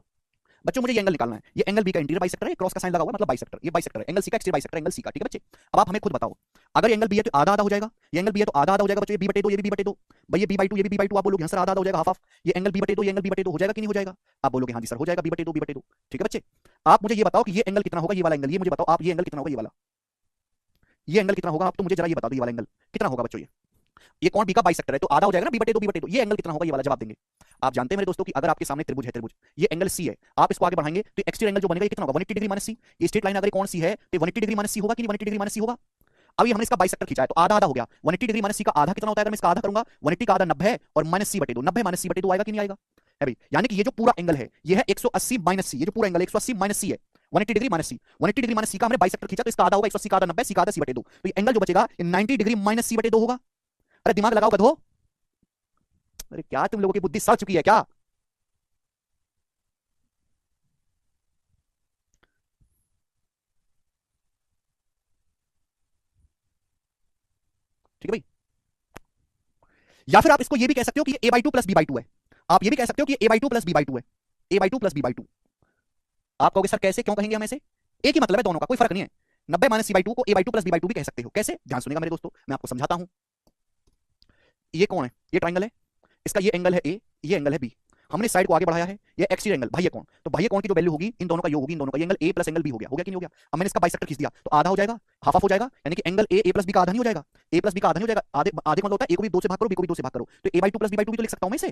बच्चों मुझे ये एंगल निकालना है। ये एंगल बी का इंटीरियर बाइसेक्टर है, क्रॉस का साइन लगा हुआ मतलब बाइसेक्टर, ये बाइसेक्टर है, एंगल सी का एक्सटीरियर बाइसेक्टर, एंगल सी का। ठीक है बच्चे, अब आप हमें खुद बताओ, अगर ये एंगल बी है तो आधा आधा हो जाएगा, ये एंगल बी है तो आधा आधा हो जाएगा बच्चों, ये बी बटे दो, ये भी बी बटे दो, भाई ये बी बाई टू, ये भी बी बाई टू, आप बोलोगे हाँ सर आधा आधा हो जाएगा, हाफ हाफ। ये एंगल बी बटे दो, ये एंगल बी बटे दो हो जाएगा कि नहीं हो जाएगा? आप बोलोगे हाँ जी सर हो जाएगा, बी बटे दो, बी बटे दो। ठीक है बच्चे, आप मुझे ये बताओ कि ये एंगल कितना होगा, ये वाला एंगल, ये मुझे बताओ आप, ये एंगल कितना होगा, ये वाला, ये एंगल कितना होगा? आप तो मुझे जरा ये बता दो, ये वाला एंगल कितना होगा बच्चों? ये कौन बी का बाइसेक्टर है तो आधा हो जाएगा ना, बी बटे दो, बी बटे दो। ये एंगल कितना होगा, ये वाला जवाब देंगे। आप जानते हैं मेरे दोस्तों कि अगर आपके सामने त्रिभुज है, त्रिभुज ये एंगल सी है, आप इसको आगे बढ़ाएंगे तो एक्सटीरियर एंगल जो बनेगा ये कितना होगा? 180 डिग्री माइनस सी। ये स्ट्रेट लाइन अगर कौन सी है तो 180 डिग्री माइनस सी होगा कि नहीं? 180 डिग्री माइनस सी होगा। अब ये हमने इसका बाइसेक्टर खींचा है तो आधा आधा हो गया। 180 डिग्री माइनस सी का आधा कितना होता है? अगर मैं इसका आधा करूंगा, 180 का आधा 90 है और माइनस सी बटे दो, 90 माइनस सी बटे दो आएगा कि नहीं आएगा? है भाई, यानी कि ये जो पूरा एंगल है ये है 180 माइनस सी, ये जो पूरा एंगल है 180 माइनस सी है, 180 डिग्री माइनस सी। 180 डिग्री माइनस सी का हमने बाइसेक्टर खींचा तो इसका आधा होगा 180 का आधा 90, सी का आधा सी बटे दो, तो ये एंगल जो बचेगा 90 डिग्री माइनस सी बटे दो होगा। अरे दिमाग लगाओ गधो, अरे क्या तुम लोगों की बुद्धि सड़ चुकी है क्या? ठीक है भाई, या फिर आप इसको ये भी कह सकते हो कि A by two plus B by two है। आप ये भी कह सकते हो कि A by two plus B by two है, A by two plus B by two. आप कहोगे सर कैसे, क्यों कहेंगे हम ऐसे? एक ही मतलब है दोनों का, कोई फर्क नहीं है। 90 माइनस सी बाई टू को A by two plus B by two भी कह सकते हो। कैसे? ध्यान सुनेगा मेरे दोस्तों, मैं आपको समझाता हूं। ये कौन है? ये ट्राइंगल है, इसका ये एंगल है ए, ये एंगल है बी, हमने साइड को आगे बढ़ाया है, ये एक्सटीरियर एंगल बाह्य कोण, तो बाह्य कोण की जो वैल्यू होगी इन दोनों का योग होगी, इन दोनों का, ये angle A plus angle B हो गया, हो गया कि नहीं हो गया? अब मैंने इसका बाइसेक्टर खींच दिया तो आधा हो जाएगा, हाफ हाफ हो जाएगा, यानी कि एंगल ए प्लस बी का आधा नहीं हो जाएगा? ए प्लस बी का आधा नहीं हो जाएगा, आधे आधे का मतलब होता है ए को भी 2 से भाग करो, बी को भी 2 से भाग करो, तो A by two plus B by two भी तो लिख सकता हूं मैं इसे,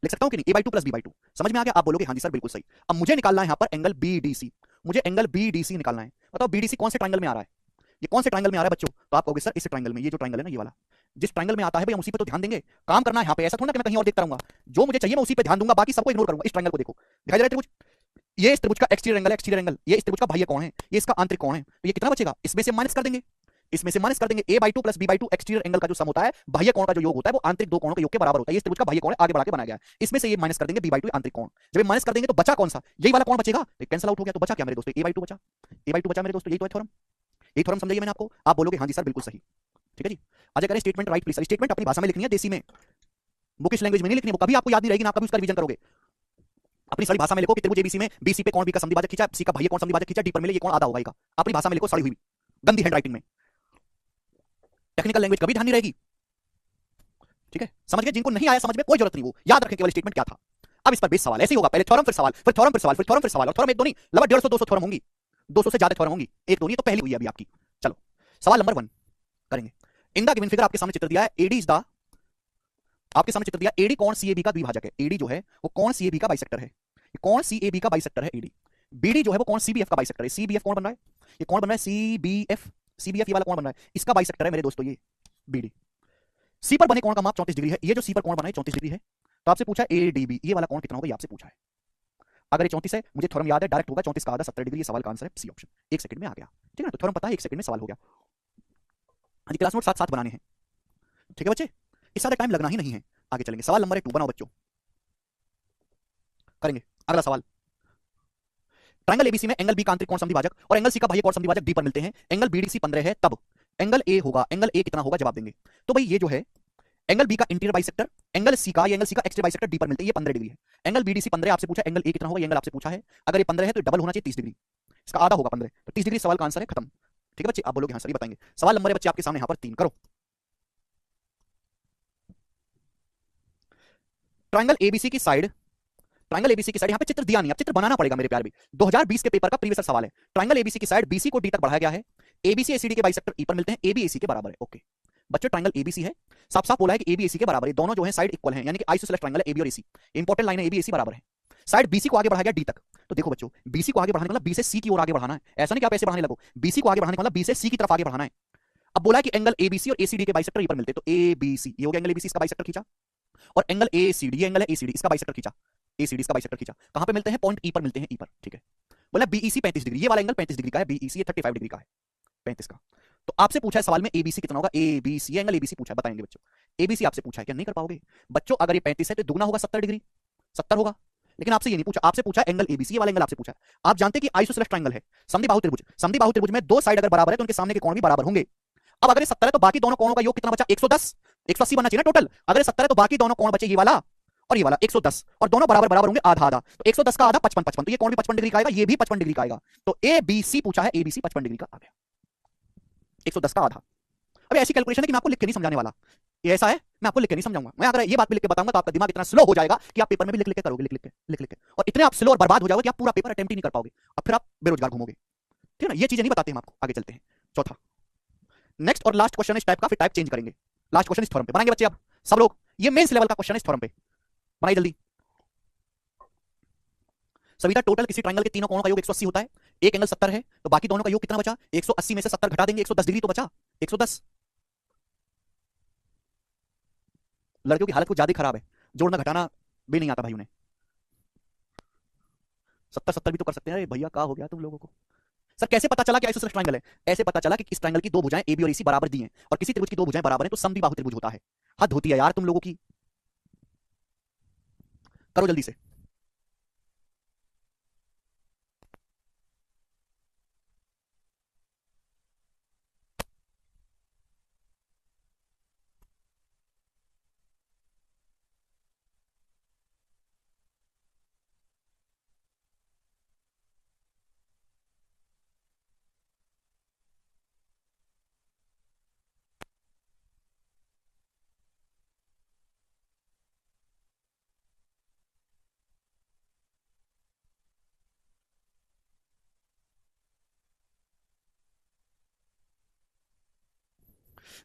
लिख सकता हूं कि नहीं? A by two plus B by two. समझ में आ गया? आप बोलोगे हाँ जी सर बिल्कुल सही। अब मुझे निकालना है यहाँ पर एंगल बी डी सी, मुझे एंगल बी डी सी निकालना है। बताओ बी डी सी कौन से ट्राइंगल में आ रहा है? ये कौन से ट्राइंगल में आ रहा है बच्चों? तो आप कहोगे सर इस ट्राइंगल में, ये जो ट्राइंगल है ना ये वाला, जिस ट्राइंगल में आता है भाई हम उसी पे तो ध्यान देंगे। काम करना है यहाँ पे, ऐसा थोड़ा ना कि मैं कहीं और देखता रहूंगा, जो मुझे चाहिए मैं उसी पे ध्यान दूंगा, बाकी सबको इग्नोर करूंगा। इस ट्राइंगल को देखो, दिखाई दे रहा है त्रिभुज, ये इस त्रिभुज का एक्सटीरियर एंगल है, एक्सटीरियर एंगल, ये इस त्रिभुज का बाह्य कोण है, ये इसका आंतरिक कोण है, तो ये कितना बचेगा? इसमें से माइनस कर देंगे, इसमें से माइनस कर देंगे। A by two plus B by two exterior angle का जो सम होता है, बाह्य कोण का जो योग होता है वो आंतरिक दो कोणों के योग के बराबर होता है। ये त्रिभुज का बाह्य कोण है, आगे बढ़ा के बनाया गया है, इसमें से ये माइनस कर देंगे बी बाई टू आंतरिक कोण। जब ये माइनस कर देंगे तो बचा कौन सा? यही वाला कोण बचेगा, कैंसिल आउट हो गया, तो बचा क्या मेरे दोस्तों? ए बाई टू बचा, ए बाई टू बचा मेरे दोस्तों, यही तो है थ्योरम, यही थ्योरम समझाइए मैंने आपको। आप बोलोगे हाँ जी सर बिल्कुल सही। ठीक है जी, आज करें स्टेटमेंट राइट प्लीज। स्टेटमेंट अपनी भाषा में लिखनी है, देसी में, बुकिश लैंग्वेज में नहीं लिखनी, वो कभी आपको याद नहीं रहेगी ना, आप कभी उसका रिवीजन करोगे। अपनी सही भाषा में लिखो कि त्रिभुज एबीसी में बीसी पे कोण बी का समद्विभाजक खींचा, सी का बाह्य कोण समद्विभाजक खींचा, डी पर मिले ये कोण आधा होगा, अपनी भाषा में लिखो, सड़ी हुई गंदी हैंडराइटिंग में, टेक्निकल लैंग्वेज कभी ध्यान नहीं रहेगी। ठीक है, समझ गए? जिनको नहीं आया समझ में कोई जरूरत नहीं, वो याद रखें केवल स्टेटमेंट क्या था। अब इस पर बेस सवाल ऐसे ही होगा, पहले थ्योरम फिर सवाल, फिर थ्योरम फिर सवाल, फिर थ्योरम फिर सवाल, और थ्योरम एक दो नहीं लगभग 150 200 थ्योरम होंगी, 200 से ज्यादा थ्योरम होंगी, एक दो नहीं तो पहली हुई अभी आपकी। चलो सवाल नंबर 1 करेंगे। इन द गिवन फिगर आपके सामने चित्र दिया है, एडी इज द, आपके सामने चित्र दिया एडी कोण सीएबी का द्विभाजक है। एडी जो है वो कोण सीएबी का बाइसेक्टर है, कोण सीएबी का बाइसेक्टर है एडी। बीडी जो है वो कोण सीबीएफ का बाइसेक्टर है। सीबीएफ कौन बन रहा है? ये कौन बन रहा है? सीबीएफ, सीबीएफ ये वाला कौन बन रहा है? इसका बाइसेक्टर है मेरे दोस्तों ये बीडी। सी पर बने कोण का माप 34 डिग्री है, ये जो सी पर कोण बना है 34 डिग्री है, तो आपसे पूछा एडीबी ये वाला कोण कितना होगा, ये आपसे पूछा है। अगर ये 34 है, मुझे थ्योरम याद है, डायरेक्ट होगा 34 का आधा 70 डिग्री, ये सवाल का आंसर है सी ऑप्शन। 1 सेकंड में आ गया, ठीक है ना? तो थ्योरम पता है, 1 सेकंड में सवाल हो गया। हाँ जी, क्लास नोट साथ साथ बनाने हैं, ठीक है बच्चे, इस ज्यादा टाइम लगना ही नहीं है। आगे चलेंगे, सवाल नंबर 2 बनाओ बच्चों, करेंगे अगला सवाल। ट्रायंगल एबीसी में एंगल बी का आंतरिक कोण समद्विभाजक और एंगल सी का बाह्य कोण समद्विभाजक डी पर मिलते हैं, एंगल बीडीसी 15 है, तब एंगल ए होगा, एंगल ए कितना होगा जवाब देंगे। तो भाई ये जो है एंगल बी का इंटीरियर बाइसेक्टर, एंगल सी का, ये एंगल सी का एक्सटीरियर बाइसेक्टर डी पर मिलते हैं, ये 15 डिग्री है। एंगल बीडीसी 15 आपसे पूछा, एंगल ए कितना होगा, ये एंगल आपसे पूछा है। अगर ये 15 है तो डबल होना चाहिए 30 डिग्री, इसका आधा होगा 15, तो 30 डिग्री सवाल का आंसर है, खत्म। ठीक है बच्चे, आप बोलोगे हाँ सर, ये बताएंगे। सवाल नंबर है बच्चे आपके सामने यहाँ पर 3, करो। ट्रायंगल एबीसी की साइड, ट्रायंगल एबीसी की साइड, यहाँ पे चित्र दिया नहीं, अब चित्र बनाना पड़ेगा मेरे प्यार भी। 2020 के पेपर का प्रीवियस सवाल है। ट्रायंगल एबीसी की साइड बीसी को डी तक बढ़ाया गया है, एबीसी एसीडी के बाइसेक्टर ई पर मिलते हैं, एबी एसी के बराबर है। ओके बच्चों, ट्रायंगल एबीसी है, साफ साफ बोला है कि एबी एसी के बराबर है, दोनों जो है साइड इक्वल है, यानी कि आइसोसेलेस ट्रायंगल है एबी और एसी। इंपॉर्टेंट लाइन है, एबी एसी बराबर है। साइड बीसी को आगे बढ़ाया गया डी तक, तो देखो बच्चों, बीसी को आगे बढ़ाने का मतलब बी से सी की ओर आगे बढ़ाना है, ऐसा नहीं कि आप ऐसे बढ़ाने लगो, बीसी को आगे बढ़ाने का मतलब बी से सी की तरफ आगे बढ़ाना है। अब बोला कि एंगल एबीसी और एसीडी के बाइसेक्टर ई पर मिलते हैं, तो एबीसी ये हो गया एंगल एबीसी, इसका बाइसेक्टर खींचा, और एंगल एसीडी, ये एंगल है एसीडी, इसका बाइसेक्टर खींचा, एसीडी इसका बाइसेक्टर खींचा, कहां पे मिलते हैं? पॉइंट ई पर मिलते हैं, ई पर। ठीक है, बोला बीईसी 35 डिग्री, ये वाला एंगल 35 डिग्री का है, बीईसी ये 35 डिग्री का है, 35 का। तो आपसे पूछा है सवाल में एबीसी कितना होगा, एबीसी एंगल एबीसी पूछा है, बताएंगे बच्चों। एबीसी आपसे पूछा है, क्या नहीं कर पाओगे बच्चों? अगर ये 35 है तो दुगना होगा 70 डिग्री, 70 होगा, लेकिन आपसे ये नहीं पूछा, आपसे पूछा एंगल एबीसी, ये वाला एंगल आपसे पूछा है। आप जानते हैं कि आइसोसेलेस ट्रायंगल है, समद्विबाहु त्रिभुज, समद्विबाहु त्रिभुज में दो साइड अगर बराबर है तो उनके सामने के कोण भी बराबर होंगे। अब अगर ये 70 है तो बाकी दोनों कोणों का योग कितना बचा? 110, 180 बनना चाहिए ना टोटल। अगर ये 70 है तो बाकी दोनों कोण बचे ये वाला और ये वाला 110, और दोनों बराबर बराबर होंगे, आधा आधा, तो 110 का आधा 55 55, तो ये कोण भी 55 डिग्री का आएगा, ये भी 55 डिग्री का आएगा। तो ए बी सी पूछा है, एबीसी 55 डिग्री का आ गया, 110 का आधा। अब ऐसी कैलकुलेशन है कि मैं आपको लिख के नहीं समझाने वाला, ये ऐसा है मैं आपको लिख के नहीं समझाऊंगा। मैं अगर ये बात भी लिख के बताऊंगा तो आपका दिमाग इतना स्लो हो जाएगा कि आप पेपर में भी लिख लिख के करोगे, लिख लिख के, और इतने आप स्लो और बर्बाद हो जाओगे कि आप पूरा पेपर अटेम्प्ट ही नहीं कर पाओगे, और फिर आप बेरोजगार घूमोगे। ठीक है ना, ये चीजें नहीं बताते हम आपको। आगे चलते हैं, चौथा नेक्स्ट और लास्ट क्वेश्चन इस टाइप का, फिर टाइप चेंज करेंगे। लास्ट क्वेश्चन इस थ्योरम पे बनाएंगे बच्चे, अब सब लोग, ये मेंस लेवल का क्वेश्चन है इस थ्योरम पे, बनाइए जल्दी। सविता, टोटल किसी ट्रायंगल के तीनों कोणों का योग 180 होता है, एक एंगल 70 है, तो बाकी दोनों का योग कितना बचा? 180 में से 70 घटा देंगे, 110 डिग्री तो बचा, 110। लड़कियों की हालत कुछ ज्यादा खराब है, जोड़ना घटाना भी नहीं आता भाई उन्हें। 70 70 भी तो कर सकते हैं। अरे भैया क्या हो गया तुम लोगों को? सर कैसे पता चला कि आइसोसेलेस ट्रायंगल है? ऐसे पता चला कि इस ट्रायंगल की दो भुजाएं ए बी और ए सी बराबर दी हैं, और किसी त्रिभुज की दो भुजाएं बराबर हैं तो समद्विबाहु त्रिभुज होता है। हद होती है यार तुम लोगों की, करो जल्दी से।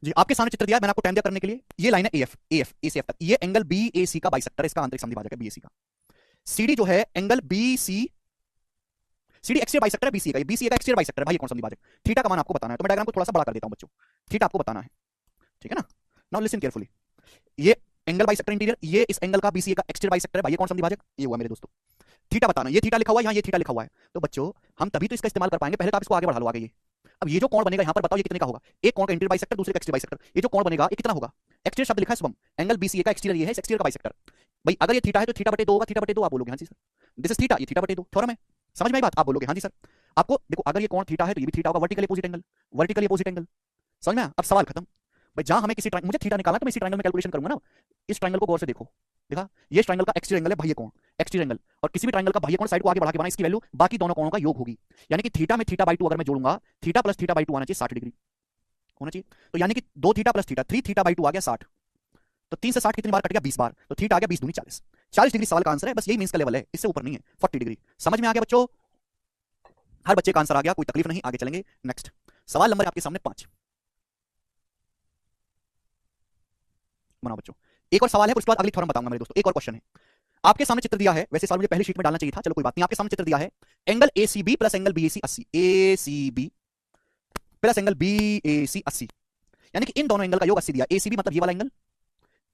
जी आपके सामने चित्र दिया है, मैंने आपको टाइम दिया करने के लिए। ये लाइन है एएफ, एएफ ए से एफ तक, ये एंगल बी ए सी का बाइसेक्टर, इसका आंतरिक समद्विभाजक है बी ए सी का। सीडी जो है angle B C, CD exterior bisector है बीसीए का, बीसीए का एक्सटीरियर बाइसेक्टर है भाई, ये कौन सा विभाजक? थीटा का मान आपको बताना है, तो मैं डायग्राम को थोड़ा सा बड़ा कर देता हूं बच्चों, थीटा आपको बताना है, ठीक है ना। नाउ लिसन केयरफुली, ये एंगल बाइसेक्टर इंटीरियर, ये इस एंगल का बीसीए का एक्सटीरियर बाइसेक्टर है भाई, ये कौन सा विभाजक? ये हुआ मेरे दोस्तों। थीटा बताना, ये थीटा लिखा हुआ है यहाँ, ये थीटा लिखा हुआ है, तो बच्चों हम तभी तो इसका इस्तेमाल कर पाएंगे, पहले तो आप इसको आगे बढ़ा लो आगे। ये अब ये जो कोण बनेगा यहाँ पर बताओ ये कितने का होगा? एक कोण का इंटीरियर बाइसेक्टर, दूसरे का एक्सटीरियर बाइसेक्टर, ये जो कोण बनेगा ये कितना होगा? एक्सटीरियर शब्द लिखा है शुभम, एंगल बीसीए का एक्सटीरियर ये है, एक्सटीरियर का बाइसेक्टर। भाई अगर ये थीटा है तो थीटा बटे 2 होगा, थीटा बटे 2 आप बोलोगे हाँ जी सर, दिस इज थीटा, ये थीटा बटे 2 थ्योरम है, समझ में आई बात? आप बोलोगे हाँ जी सर। आपको देखो अगर ये कोण थीटा है तो ये भी थीटा होगा, vertically opposite angle, vertically opposite angle, समझ में आया? अब सवाल खत्म भाई, जहां हमें किसी मुझे थीटा निकालना तो मैं इसी ट्रायंगल में कैलकुलेशन करूंगा ना। इस ट्रायंगल को गौर से देखो, देखा ये ट्रायंगल का एक्सटीरियर एंगल है बाह्य कोण, एक्सटीरियर एंगल, और किसी भी ट्रायंगल का बाह्य कोण साइड को आगे बढ़ा के बना, इसकी वैल्यू बाकी दोनों कोणों का योग होगी। यानी कि थीटा में थीटा बाई 2 अगर मैं जोड़ूंगा, थीटा प्लस थीटा बाई 2 आना चाहिए 60 डिग्री होना चाहिए, तो यानी कि 2 theta plus theta 3 theta by 2 आ गया 60, तो 3 से 60 कितनी बार कट गया? 20 बार, तो थीटा आ गया 20 दूनी 40, 40 डिग्री सवाल का आंसर है, बस यही मींस का लेवल है, इससे ऊपर नहीं है, 40 डिग्री। समझ में आ गया बच्चों? हर बच्चे का आंसर आ गया, कोई तकलीफ नहीं, आगे चलेंगे। नेक्स्ट सवाल नंबर आपके सामने 5 बनाओ बच्चों। एक और सवाल है, उसके बाद अगली थ्योरम बताऊंगा मेरे दोस्तों। एक और क्वेश्चन है, आपके सामने चित्र दिया है, वैसे सवाल मुझे पहली शीट में डालना चाहिए था, चलो कोई बात नहीं। आपके सामने चित्र दिया है angle ACB plus angle BAC 80, ACB plus angle BAC 80, यानी कि इन दोनों एंगल का योग 80 दिया। एसीबी मतलब ये वाला एंगल,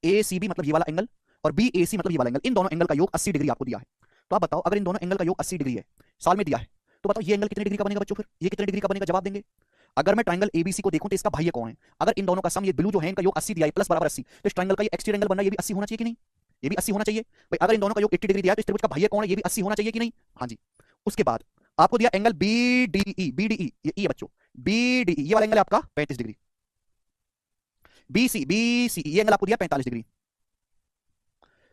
एसीबी मतलब ये वाला एंगल, और बीएसी मतलब ये वाला एंगल, इन दोनों एंगल का योग 80 डिग्री आपको दिया है। तो आप बताओ अगर इन दोनों एंगल का योग 80 डिग्री है, साल में दिया है, तो बताओ ये एंगल कितने डिग्री का बनेगा बच्चों? फिर ये कितने डिग्री का बनेगा? जवाब देंगे। अगर मैं ट्रायंगल एबीसी को देखूं तो इसका बाह्य कोण है, अगर इन दोनों का सम, ये ब्लू जो है इनका योग 80 दिया है, प्लस बराबर 80, तो इस ट्रायंगल का ये एक्सटीरियर एंगल बनना, ये भी 80 होना चाहिए कि नहीं? ये भी 80 होना चाहिए भाई। अगर इन दोनों का योग 80 डिग्री दिया है तो इस त्रिभुज का बाह्य कोण है, ये भी 80 होना चाहिए कि नहीं? हाँ जी। उसके बाद आपको दिया एंगल बीडीई, बीडीई ये ई है बच्चों, बीडीई ये वाला एंगल है आपका 35 डिग्री, बीसी बीसी ये एंगल आपको दिया 45 डिग्री।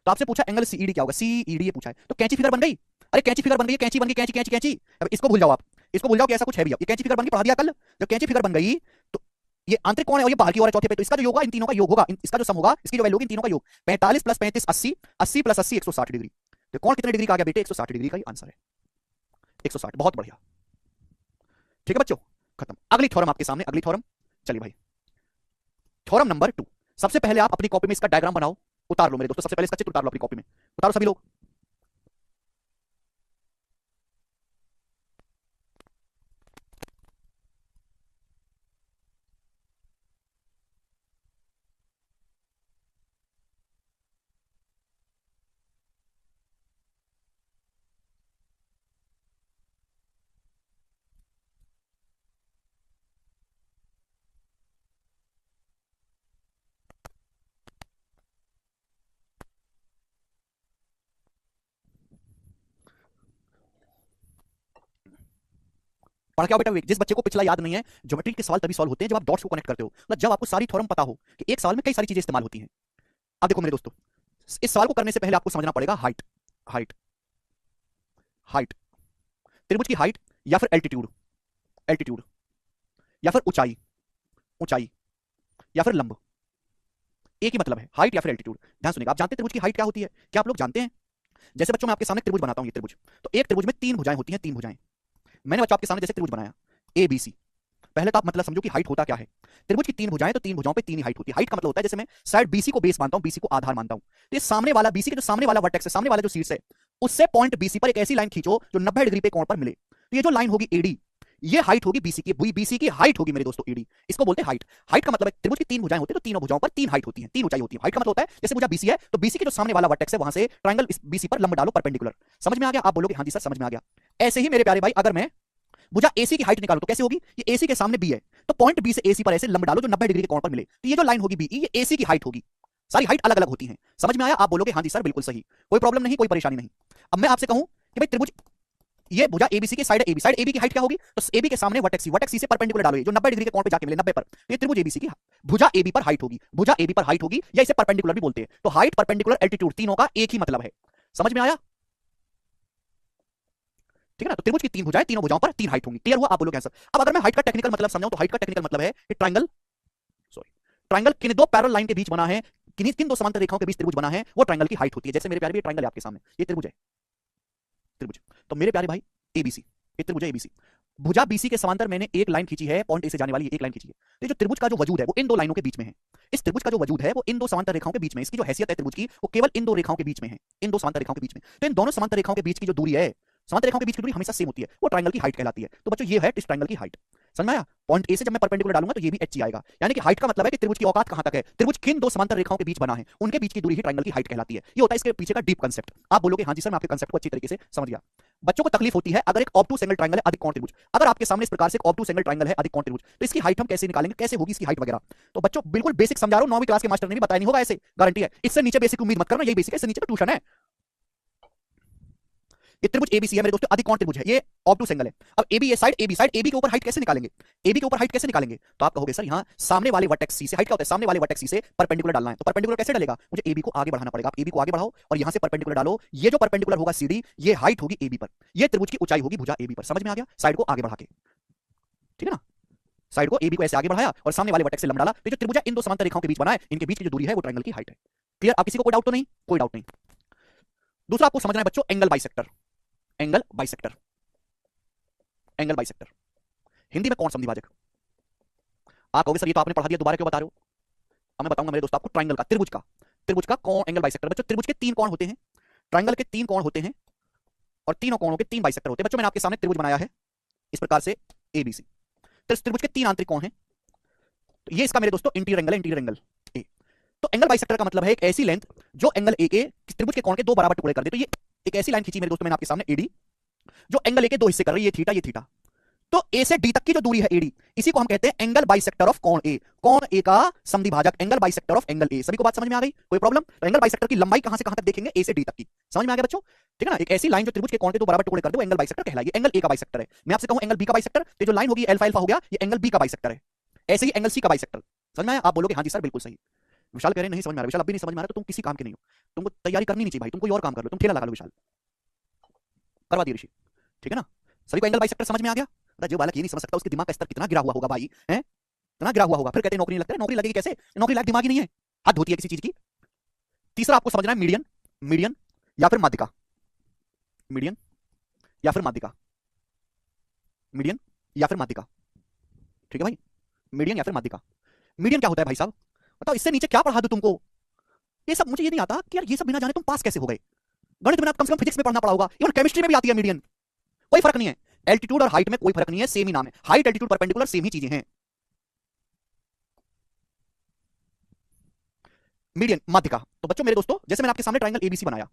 तो आपसे पूछा एंगल सीईडी क्या होगा? सीईडी ये पूछा है, तो कैंची फिगर बन गई। अरे कैंची फिगर बन गई, कैंची बन गई, कैंची कैंची कैंची। अब इसको भूल जाओ आप, इसको भूल जाओ कि ऐसा कुछ है भी। अब ये कैंची फिगर बन गई, पढ़ा दिया कल। जब कैंची फिगर बन गई तो ये आंतरिक कोण है और ये बाहर की ओर है चौथे पे, तो इसका जो योग होगा इन तीनों का योग होगा, इसका जो सम होगा, इसकी जो वैल्यू होगी इन तीनों का योग 45 प्लस 35 80, 80 प्लस 80 160 डिग्री। तो कौन कितने डिग्री का आ गया बेटे? 160 डिग्री का ही आंसर है, 160। बहुत बढ़िया, ठीक है बच्चों, खत्म। अगली थ्योरम आपके सामने, अगली थ्योरम, चलिए भाई थ्योरम नंबर 2। सबसे पहले आप अपनी कॉपी में इसका डायग्राम बनाओ, उतार लो मेरे दोस्तों, सबसे पहले इसका चित्र उतार लो अपनी कॉपी में, उतारो सभी लोग। पढ़ के आओ बेटा। जिस बच्चे को पिछला याद नहीं है, ज्योमेट्री के सवाल तभी सॉल्व होते हैं जब आप डॉट्स को कनेक्ट करते हो, मतलब जब आपको सारी थ्योरम पता हो कि एक सवाल में कई सारी चीजें इस्तेमाल होती हैं। अब देखो मेरे दोस्तों, इस सवाल को करने से पहले आपको समझना पड़ेगा हाइट, हाइट, हाइट, त्रिभुज की हाइट या फिर एल्टीट्यूड, एल्टीट्यूड या फिर ऊंचाई, ऊंचाई या फिर लंब, एक ही मतलब है, हाइट या फिर एल्टीट्यूड। ध्यान सुनिएगा, आप जानते हैं त्रिभुज की हाइट क्या होती है? क्या आप लोग जानते हैं? जैसे बच्चों मैं आपके सामने त्रिभुज बनाता हूं, ये त्रिभुज, तो एक त्रिभुज में तीन भुजाएं होती हैं, तीन भुजाएं। मैंने बच्चों आपके सामने जैसे त्रिभुज बनाया ए बी सी, पहले तो आप मतलब समझो कि हाइट होता क्या है। त्रिभुज की तीन भुजाएं, तो तीन भुजाओं पे तीन ही हाइट होती है। हाइट का मतलब होता है जैसे मैं साइड बीसी को बेस मानता हूं, बीसी को आधार मानता हूं, तो ये सामने वाला बीसी के जो सामने वाला वर्टेक्स है, सामने वाला जो शीर्ष है, उससे पॉइंट बीसी पर एक ऐसी लाइन खींचो जो 90 डिग्री पे कोण पर मिले। तो ये जो लाइन होगी एडी, ये हाइट होगी बीसी की, बीसी की हाइट होगी मेरे दोस्तों एडी। इसको बोलते हैं हाइट। हाइट का मतलब है त्रिभुज की तीन भुजाएं होती है, तो तीनों भुजाओं पर तीन हाइट होती है, तीन ऊंचाई होती है। हाइट का मतलब होता है जैसे भुजा बीसी है, तो बीसी के जो सामने वाला वर्टेक्स है वहां से ट्रायंगल बीसी पर लंब डालो परपेंडिकुलर। समझ में आ गया? आप बोलोगे हाँ जी सर समझ में आ गया। ऐसे ही मेरे प्यारे भाई, अगर मैं भुजा एसी की हाइट निकालो तो कैसे होगी? ये एसी के सामने बी है, तो पॉइंट बी से एसी पर ऐसे लंब डालो जो 90 डिग्री के कोण पर मिले, तो ये जो लाइन होगी बी, ये एसी की हाइट होगी। सारी हाइट अलग अलग होती है। समझ में आया? आप बोलोगे हाँ जी सर बिल्कुल सही, कोई प्रॉब्लम नहीं, कोई परेशानी नहीं। अब मैं आपसे कहूं कि भाई त्रिभुज, ये भुजा एबीसी की साइड एबी, साइड एबी की हाइट क्या होगी? तो एबी के सामने वर्टेक्स सी, वर्टेक्स सी से परपेंडिकुलर डालो, ये जो 90 डिग्री के कोण पे जाके मिले 90 पर, तो ये त्रिभुज एबीसी की भुजा एबी पर हाइट होगी, भुजा एबी पर हाइट होगी, या इसे परपेंडिकुलर भी बोलते हैं। तो हाइट, परपेंडिकुलर, एल्टीट्यूड, तीनों का एक ही मतलब है। समझ में आया? ठीक है ना? तो त्रिभुज की तीन भुजाएं, तीनों भुजाओं पर तीन हाइट होंगी। क्लियर हुआ? आप बोलोगे सर। अब अगर मैं हाइट का टेक्निकल मतलब समझाऊं, तो हाइट का टेक्निकल मतलब है कि ट्रायंगल, सॉरी, ट्रायंगल किन दो पैरेलल लाइन के बीच बना है, किन दो समांतर रेखाओं के बीच त्रिभुज बना है, वो ट्रायंगल की हाइट होती है। जैसे मेरे प्यारे भाई ट्रायंगल है आपके सामने, ये त्रिभुज है, त्रिभुज। तो मेरे प्यारे भाई एबीसी, ये त्रिभुज है एबीसी, भुजा बीसी के समांतर मैंने एक लाइन खींची है, पॉइंट ए से जाने वाली एक लाइन खींची है। तो ये जो त्रिभुज का जो वजूद है वो इन दो लाइनों के बीच में है। इस त्रिभुज का जो वजूद है वो इन दो समांतर रेखाओं के बीच में, इसकी जो हैसियत है त्रिभुज की, वो केवल इन दो रेखाओं के बीच में है, इन दो समांतर रेखाओं के बीच में। तो इन दोनों समांतर रेखाओं के बीच की जो दूरी है, समांतर रेखाओं के बीच की दूरी हमेशा सेम होती है, वो ट्रायंगल की हाइट कहलाती है। तो बच्चों ये है इस ट्रायंगल की हाइट। समझ में आया? पॉइंट ए से जब मैं परपेंडिकुलर डालूंगा तो ये भी एच आएगा। यानी कि हाइट का मतलब है कि त्रिभुज की औकात कहां तक है, त्रिभुज किन दो समांतर रेखाओं के बीच बना है, उनके बीच की दूरी ही ट्रायंगल की हाइट कहलाती है। ये होता है इसके पीछे का डीप कांसेप्ट। आप बोलोगे हाँ जी सर मैं आपके कांसेप्ट को अच्छी तरीके से समझ गया। बच्चों को तकलीफ होती है अगर एक ऑब्टूस एंगल ट्रायंगल है, अधिक कोण त्रिभुज, अगर आपके सामने इस प्रकार से एक ऑब्टूस एंगल ट्रायंगल है, अधिक कोण त्रिभुज, तो इसकी हाइट हम कैसे निकालेंगे, कैसे होगी इसकी हाइट वगैरह। तो बच्चों बिल्कुल बेसिक समझा रहा हूं, 9वीं क्लास के मास्टर ने भी बताया नहीं होगा, ऐसे गारंटी है। इससे नीचे बेसिक उम्मीद मत करना, यही बेसिक है, इससे नीचे तो ट्यूशन है। ये त्रिभुज एबीसी है मेरे दोस्तों, अधिक कोण त्रिभुज है, ये ऑब्टूस एंगल है। अब एबी, ये साइड एबी, साइड एबी के ऊपर हाइट कैसे निकालेंगे, एबी के ऊपर हाइट कैसे निकालेंगे? तो आप कहोगे सर यहां सामने वाले वर्टेक्स सी से, हाइट क्या होता है, सामने वाले वर्टेक्स सी से परपेंडिकुलर डालना है। तो परपेंडिकुलर कैसे डालेगा? मुझे एबी को आगे बढ़ाना पड़ेगा। आप एबी को आगे बढ़ाओ और यहां से परपेंडिकुलर डालो, ये जो परपेंडिकुलर होगा सीडी, ये हाइट होगी एबी पर, ये त्रिभुज की ऊंचाई होगी भुजा एबी पर। समझ में आ गया? साइड को आगे बढ़ा के, ठीक है ना, साइड को एबी को ऐसे आगे बढ़ाया और सामने वाले वर्टेक्स से लंब डाला, तो जो त्रिभुज इन दो समांतर रेखाओं के बीच बना है, इनके बीच की जो दूरी है वो ट्रायंगल की हाइट है। क्लियर? आप किसी को कोई डाउट तो नहीं? कोई डाउट नहीं। दूसरा आपको समझना है बच्चों angle bisector, angle bisector, angle bisector Hindi में कोण समद्विभाजक। आप कहोगे सर ये तो आपने पढ़ा दिया, दोबारा क्यों बता रहे हो? अब मैं बताऊंगा मेरे दोस्त आपको ट्रायंगल का, त्रिभुज का कोण, एंगल बाइसेक्टर। बच्चों त्रिभुज के तीन कोण होते हैं, ट्रायंगल के तीन कोण होते हैं, और तीनों कोणों के तीन बाइसेक्टर होते हैं। बच्चों मैंने आपके सामने त्रिभुज बनाया है इस प्रकार से एबीसी, तो इस त्रिभुज के तीन आंतरिक कोण हैं, तो ये इसका मेरे दोस्तों इंटीरियर एंगल है, इंटीरियर एंगल ए। तो एंगल बाइसेक्टर का मतलब है एक ऐसी लेंथ जो एंगल ए के त्रिभुज के कोण के दो बराबर टुकड़े कर दे। तो ये एक ऐसी लाइन खींची मेरे दोस्तों मैंने आपके सामने एडी, जो एंगल ए के दो हिस्से कर रही है, ये थीटा, ये थीटा। तो ए से डी तक की जो दूरी है एडी, इसी को हम कहते हैं एंगल बाइसेक्टर ऑफ कोण ए, कोण ए का समद्विभाजक, angle bisector of angle A. सभी को बात समझ में आ गई? कोई प्रॉब्लम? तो एंगल बाइसेक्टर की लंबाई कहां से कहां तक देखेंगे? ए से डी तक की। समझ में आ गया बच्चों? ठीक है ना, एक ऐसी लाइन जो त्रिभुज के कोण के दो बराबर टुकड़े कर दे वो एंगल बाइसेक्टर कहलाएगी। एंगल ए का बाइसेक्टर है। मैं आपसे कहूं एंगल बी का बाइसेक्टर, तो जो लाइन होगी अल्फा अल्फा हो गया, ये एंगल बी का बाइसेक्टर है। ऐसे ही एंगल सी का बाइसेक्टर। समझ में आया? आप बोलोगे हाँ जी सर बिल्कुल सही। विशाल कह रहे नहीं समझ में आ रहा, विशाल अब भी नहीं समझ में आ रहा, तो तुम किसी काम के नहीं हो, तुमको तैयारी करनी नहीं चाहिए भाई, तुम कोई और काम कर लो, तुम ठेला लगा लो। विशाल करवा दिए ऋषि, ठीक है ना। सभी को एंगल बाइसेक्टर समझ में आ गया? जो बालक ये नहीं समझ सकता उसके दिमाग का स्तर कितना गिरा हुआ होगा भाई, हैं? कितना गिरा हुआ होगा, फिर कहते हैं नौकरी नहीं लगता है। नौकरी लगेगी कैसे? नौकरी लायक दिमाग ही नहीं है, हद होती है किसी चीज की। तीसरा आपको समझना है मीडियन, मीडियन या फिर माध्यिका, मीडियन या फिर माध्यिका, मीडियन या फिर माध्यिका, ठीक है भाई, मीडियन या फिर माध्यिका। मीडियन क्या होता है भाई साहब? बताओ, इससे नीचे क्या पढ़ा दूं तुमको? ये सब मुझे ये नहीं आता कि यार ये सब बिना जाने तुम पास कैसे हो गए। गणित बिना कम से कम फिजिक्स में पढ़ना पड़ा होगा, इवन केमिस्ट्री में भी आती है मीडियन। कोई फर्क नहीं है, एल्टीट्यूड और हाइट में कोई फर्क नहीं है, सेम ही नाम है, हाइट एल्टीट्यूड परपेंडिकुलर सेम ही चीजें हैं। मीडियन, माध्यिका। तो बच्चों मेरे दोस्तों जैसे मैंने आपके सामने ट्रायंगल एबीसी बनाया,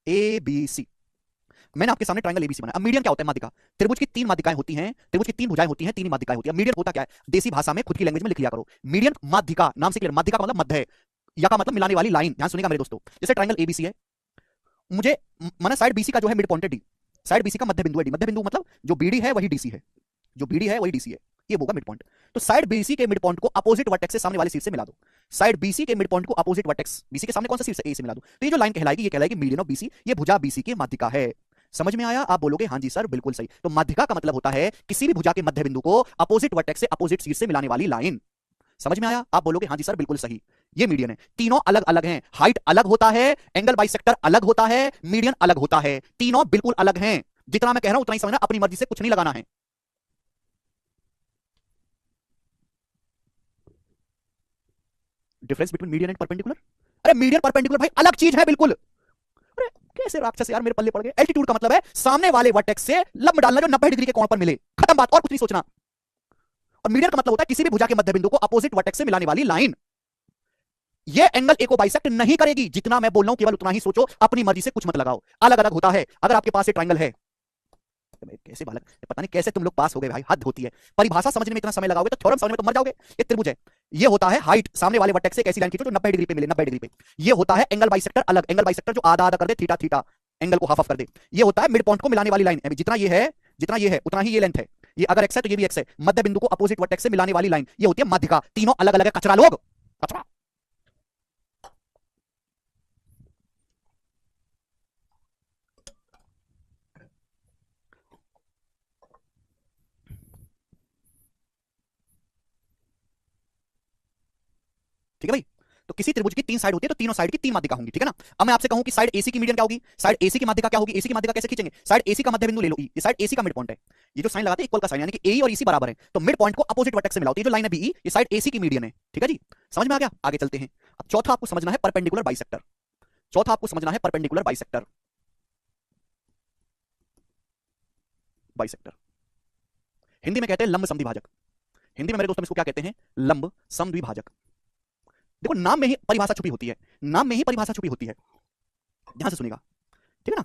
एबीसी, मैंने आपके सामने ट्रायंगल एबीसी बनाया। अब मीडियन क्या होता है? माध्यिका। त्रिभुज की तीन माध्यिकाएं होती हैं, त्रिभुज की तीन भुजाएं होती हैं, तीन ही माध्यिकाएं होती हैं। मीडियन होता क्या है? देसी भाषा में खुद की लैंग्वेज में लिख लिया करो, मीडियन माध्यिका, नाम से क्लियर। माध्यिका का मतलब मध्य है, या का मतलब मिलाने वाली लाइन। ध्यान सुनिएगा मेरे दोस्तों, जैसे ट्रायंगल एबीसी है, मुझे माना साइड बीसी का जो है मिड पॉइंट है डी, साइड बीसी का मध्य बिंदु है डी, मध्य बिंदु मतलब जो बीडी है वही डीसी है, जो बीडी है वही डीसी है, ये होगा मिड पॉइंट। तो साइड बीसी के मिड पॉइंट को अपोजिट वर्टेक्स से सामने वाले शीर्ष से मिला दो। साइड बीसी के मिड पॉइंट को अपोजिट वर्टेक्स, बीसी के सामने कौन सा शीर्ष है, ए से मिला दो। तो ये जो लाइन कहलाएगी, ये कहलाएगी मीडियन ऑफ बीसी, ये भुजा बीसी की माध्यिका है। समझ में आया? आप बोलोगे हाँ जी सर बिल्कुल सही। तो माध्यिका का मतलब होता है किसी भी भुजा के मध्य बिंदु को अपोजिट वर्टेक्स से अपोजिट शीर्ष से मिलाने वाली लाइन। समझ में आया? आप बोलोगे हाँ जी सर बिल्कुल सही। ये मीडियन है। तीनों अलग अलग हैं, हाइट अलग होता है, एंगल बाइसेक्टर अलग होता है, मीडियन अलग होता है, तीनों बिल्कुल अलग हैं। जितना मैं कह रहा हूं उतना ही समझना, अपनी मर्जी से कुछ नहीं लगाना है। Difference between median and perpendicular? अरे मीडियन परपेंडिकुलर भाई अलग चीज है बिल्कुल। अरे कैसे राक्षस यार मेरे पल्ले पड़ गए। एल्टीट्यूड का मतलब है सामने वाले वर्टेक्स से लंब डालना जो 90 डिग्री के कोण पर मिले, खत्म बात, और कुछ नहीं सोचना। और मीडियन का मतलब होता है किसी भी भुजा के मध्य बिंदु को अपोजिट वर्टेक्स से मिलाने वाली लाइन। ये एंगल ए को बाइसेक्ट नहीं करेगी, जितना मैं बोल रहा हूं केवल उतना ही सोचो, अपनी मर्जी से कुछ मत लगाओ। अलग अलग होता है। अगर आपके पास एक ट्रायंगल है, कैसे बालक, पता नहीं कैसे तुम लोग पास हो गए भाई, हद होती है। परिभाषा समझने में इतना समय लगाओगे तो थ्योरम समझने में तो मर जाओगे। ये त्रिभुज है, ये होता है हाइट, सामने वाले वर्टेक्स से एक ऐसी लाइन खींचो जो 90 डिग्री पे मिले, 90 डिग्री पे। ये होता है एंगल बाइसेक्टर अलग, एंगल बाइसेक्टर जो आधा आधा कर दे, थीटा थीटा, एंगल को हाफ हाफ कर दे। ये होता है मिड पॉइंट को मिलाने वाली लाइन। जितना ये है, जितना ये है उतना ही ये लेंथ है। ये अगर एक्स है तो ये भी एक्स है। मध्य बिंदु को अपोजिट वर्टेक्स से मिलाने वाली लाइन ये होती है माध्यिका। तीनों अलग अलग है, कचरा लोग, कचरा। ठीक है भाई? तो किसी त्रिभुज की तीन साइड होती है तो तीनों साइड की तीन माध्यिका होंगी, ठीक है ना? अब मैं आपसे कहूं कि साइड एसी की मीडियन क्या होगी, साइड एसी की माध्यिका क्या होगी, एसी की माध्यिका कैसे खींचेंगे? साइड एसी का मध्य बिंदु ले लो, ये साइड एसी का मिड पॉइंट है। ये जो साइन लगाते हैं इक्वल का साइन, यानी कि ए और ईसी बराबर है, तो मिड पॉइंट को अपोजिट वर्टेक्स से मिलाओ। ये जो लाइन है बीई, ये साइड एसी की मीडियन है। ठीक है जी, समझ में आ गया? आगे चलते हैं। अब चौथा आपको समझना है परपेंडिकुलर बाइसेक्टर। चौथा आपको समझना है परपेंडिकुलर बाइसेक्टर। बाइसेक्टर हिंदी में कहते हैं लंब समद्विभाजक। हिंदी में मेरे दोस्तों इसको क्या कहते हैं? लंब समद्विभाजक। देखो नाम में ही परिभाषा छुपी होती है, नाम में ही परिभाषा छुपी होती है। ध्यान से सुनिएगा, ठीक है ना?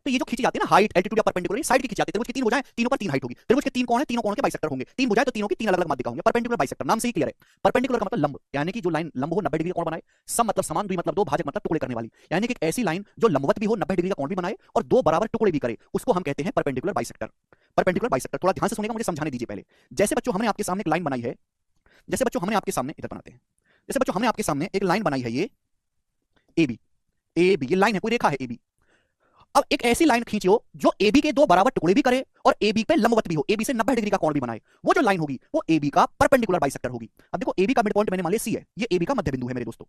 तो ये जो खींची जाती है ना हाइट, एल्टीट्यूड या परपेंडिकुलर, साइड की खींची जाती है। त्रिभुज की तीन भुजाएं, तीनों पर तीन हाइट होगी। त्रिभुज के तीन कोण हैं, तीनों कोणों के बाइसेक्टर होंगे। तीन भुजाएं तो तीनों की तीन अलग अलग माध्यिका होंगे। परपेंडिकुलर बाइसेक्टर नाम से ही क्लियर है। परपेंडिकुलर का मतलब लंब, यानी कि जो लाइन लंब हो 90 डिग्री का कोण बनाए। सम मतलब समान, द्वि मतलब दो, भाजक मतलब टुकड़े करने वाली, यानी कि एक ऐसी लाइन जो लंबवत भी हो, 90 डिग्री का कोण भी बनाए और दो बराबर टुकड़े भी करे, उसको हम कहते हैं परपेंडिकुलर बाइसेक्टर। परपेंडिकुलर बाइसेक्टर, थोड़ा ध्यान से सुनिएगा, मुझे समझाने दीजिए पहले। जैसे बच्चों हमने आपके सामने एक लाइन बनाई है, जैसे बच्चों हमने आपके सामने, इधर बनाते हैं। जैसे बच्चों हमने आपके सामने एक लाइन बनाई है, ये ए बी, ए बी, ये लाइन है, कोई रेखा है ए बी। अब एक ऐसी लाइन खींचियो जो ए बी के दो बराबर टुकड़े भी करे और ए बी पे लंबवत भी हो, ए बी से 90 डिग्री का कोण भी बनाए। वो जो लाइन होगी वो ए बी का परपेंडिकुलर बाइसेक्टर होगी। अब देखो ए बी का मिड पॉइंट मैंने मान लिया सी है, ये ए बी का मध्य बिंदु है मेरे दोस्तों,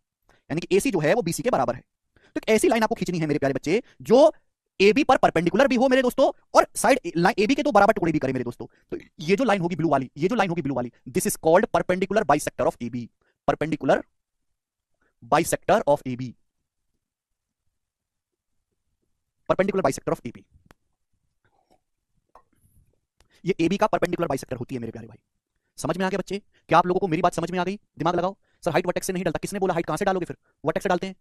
यानी कि एसी जो है वो बीसी के बराबर है। तो एक ऐसी लाइन आपको खींचनी है मेरे प्यारे बच्चे जो ए बी पर परपेंडिकुलर भी हो मेरे दोस्तों और साइड लाइन ए बी के दो बराबर टुकड़े भी करे मेरे दोस्तों। तो ये जो लाइन होगी ब्लू वाली, ये जो लाइन होगी ब्लू वाली, this is called perpendicular bisector of A B. Perpendicular bisector of A B, perpendicular bisector of AB. ये एबी का परपेंडिकुलर बाइसेक्टर होती है मेरे प्यारे भाई। समझ में आ गया बच्चे? क्या आप लोगों को मेरी बात समझ में आ गई? दिमाग लगाओ। सर हाइट वर्टेक्स से नहीं डलता, किसने बोला? हाइट कहां से डालोगे फिर? वर्टेक्स से डालते हैं,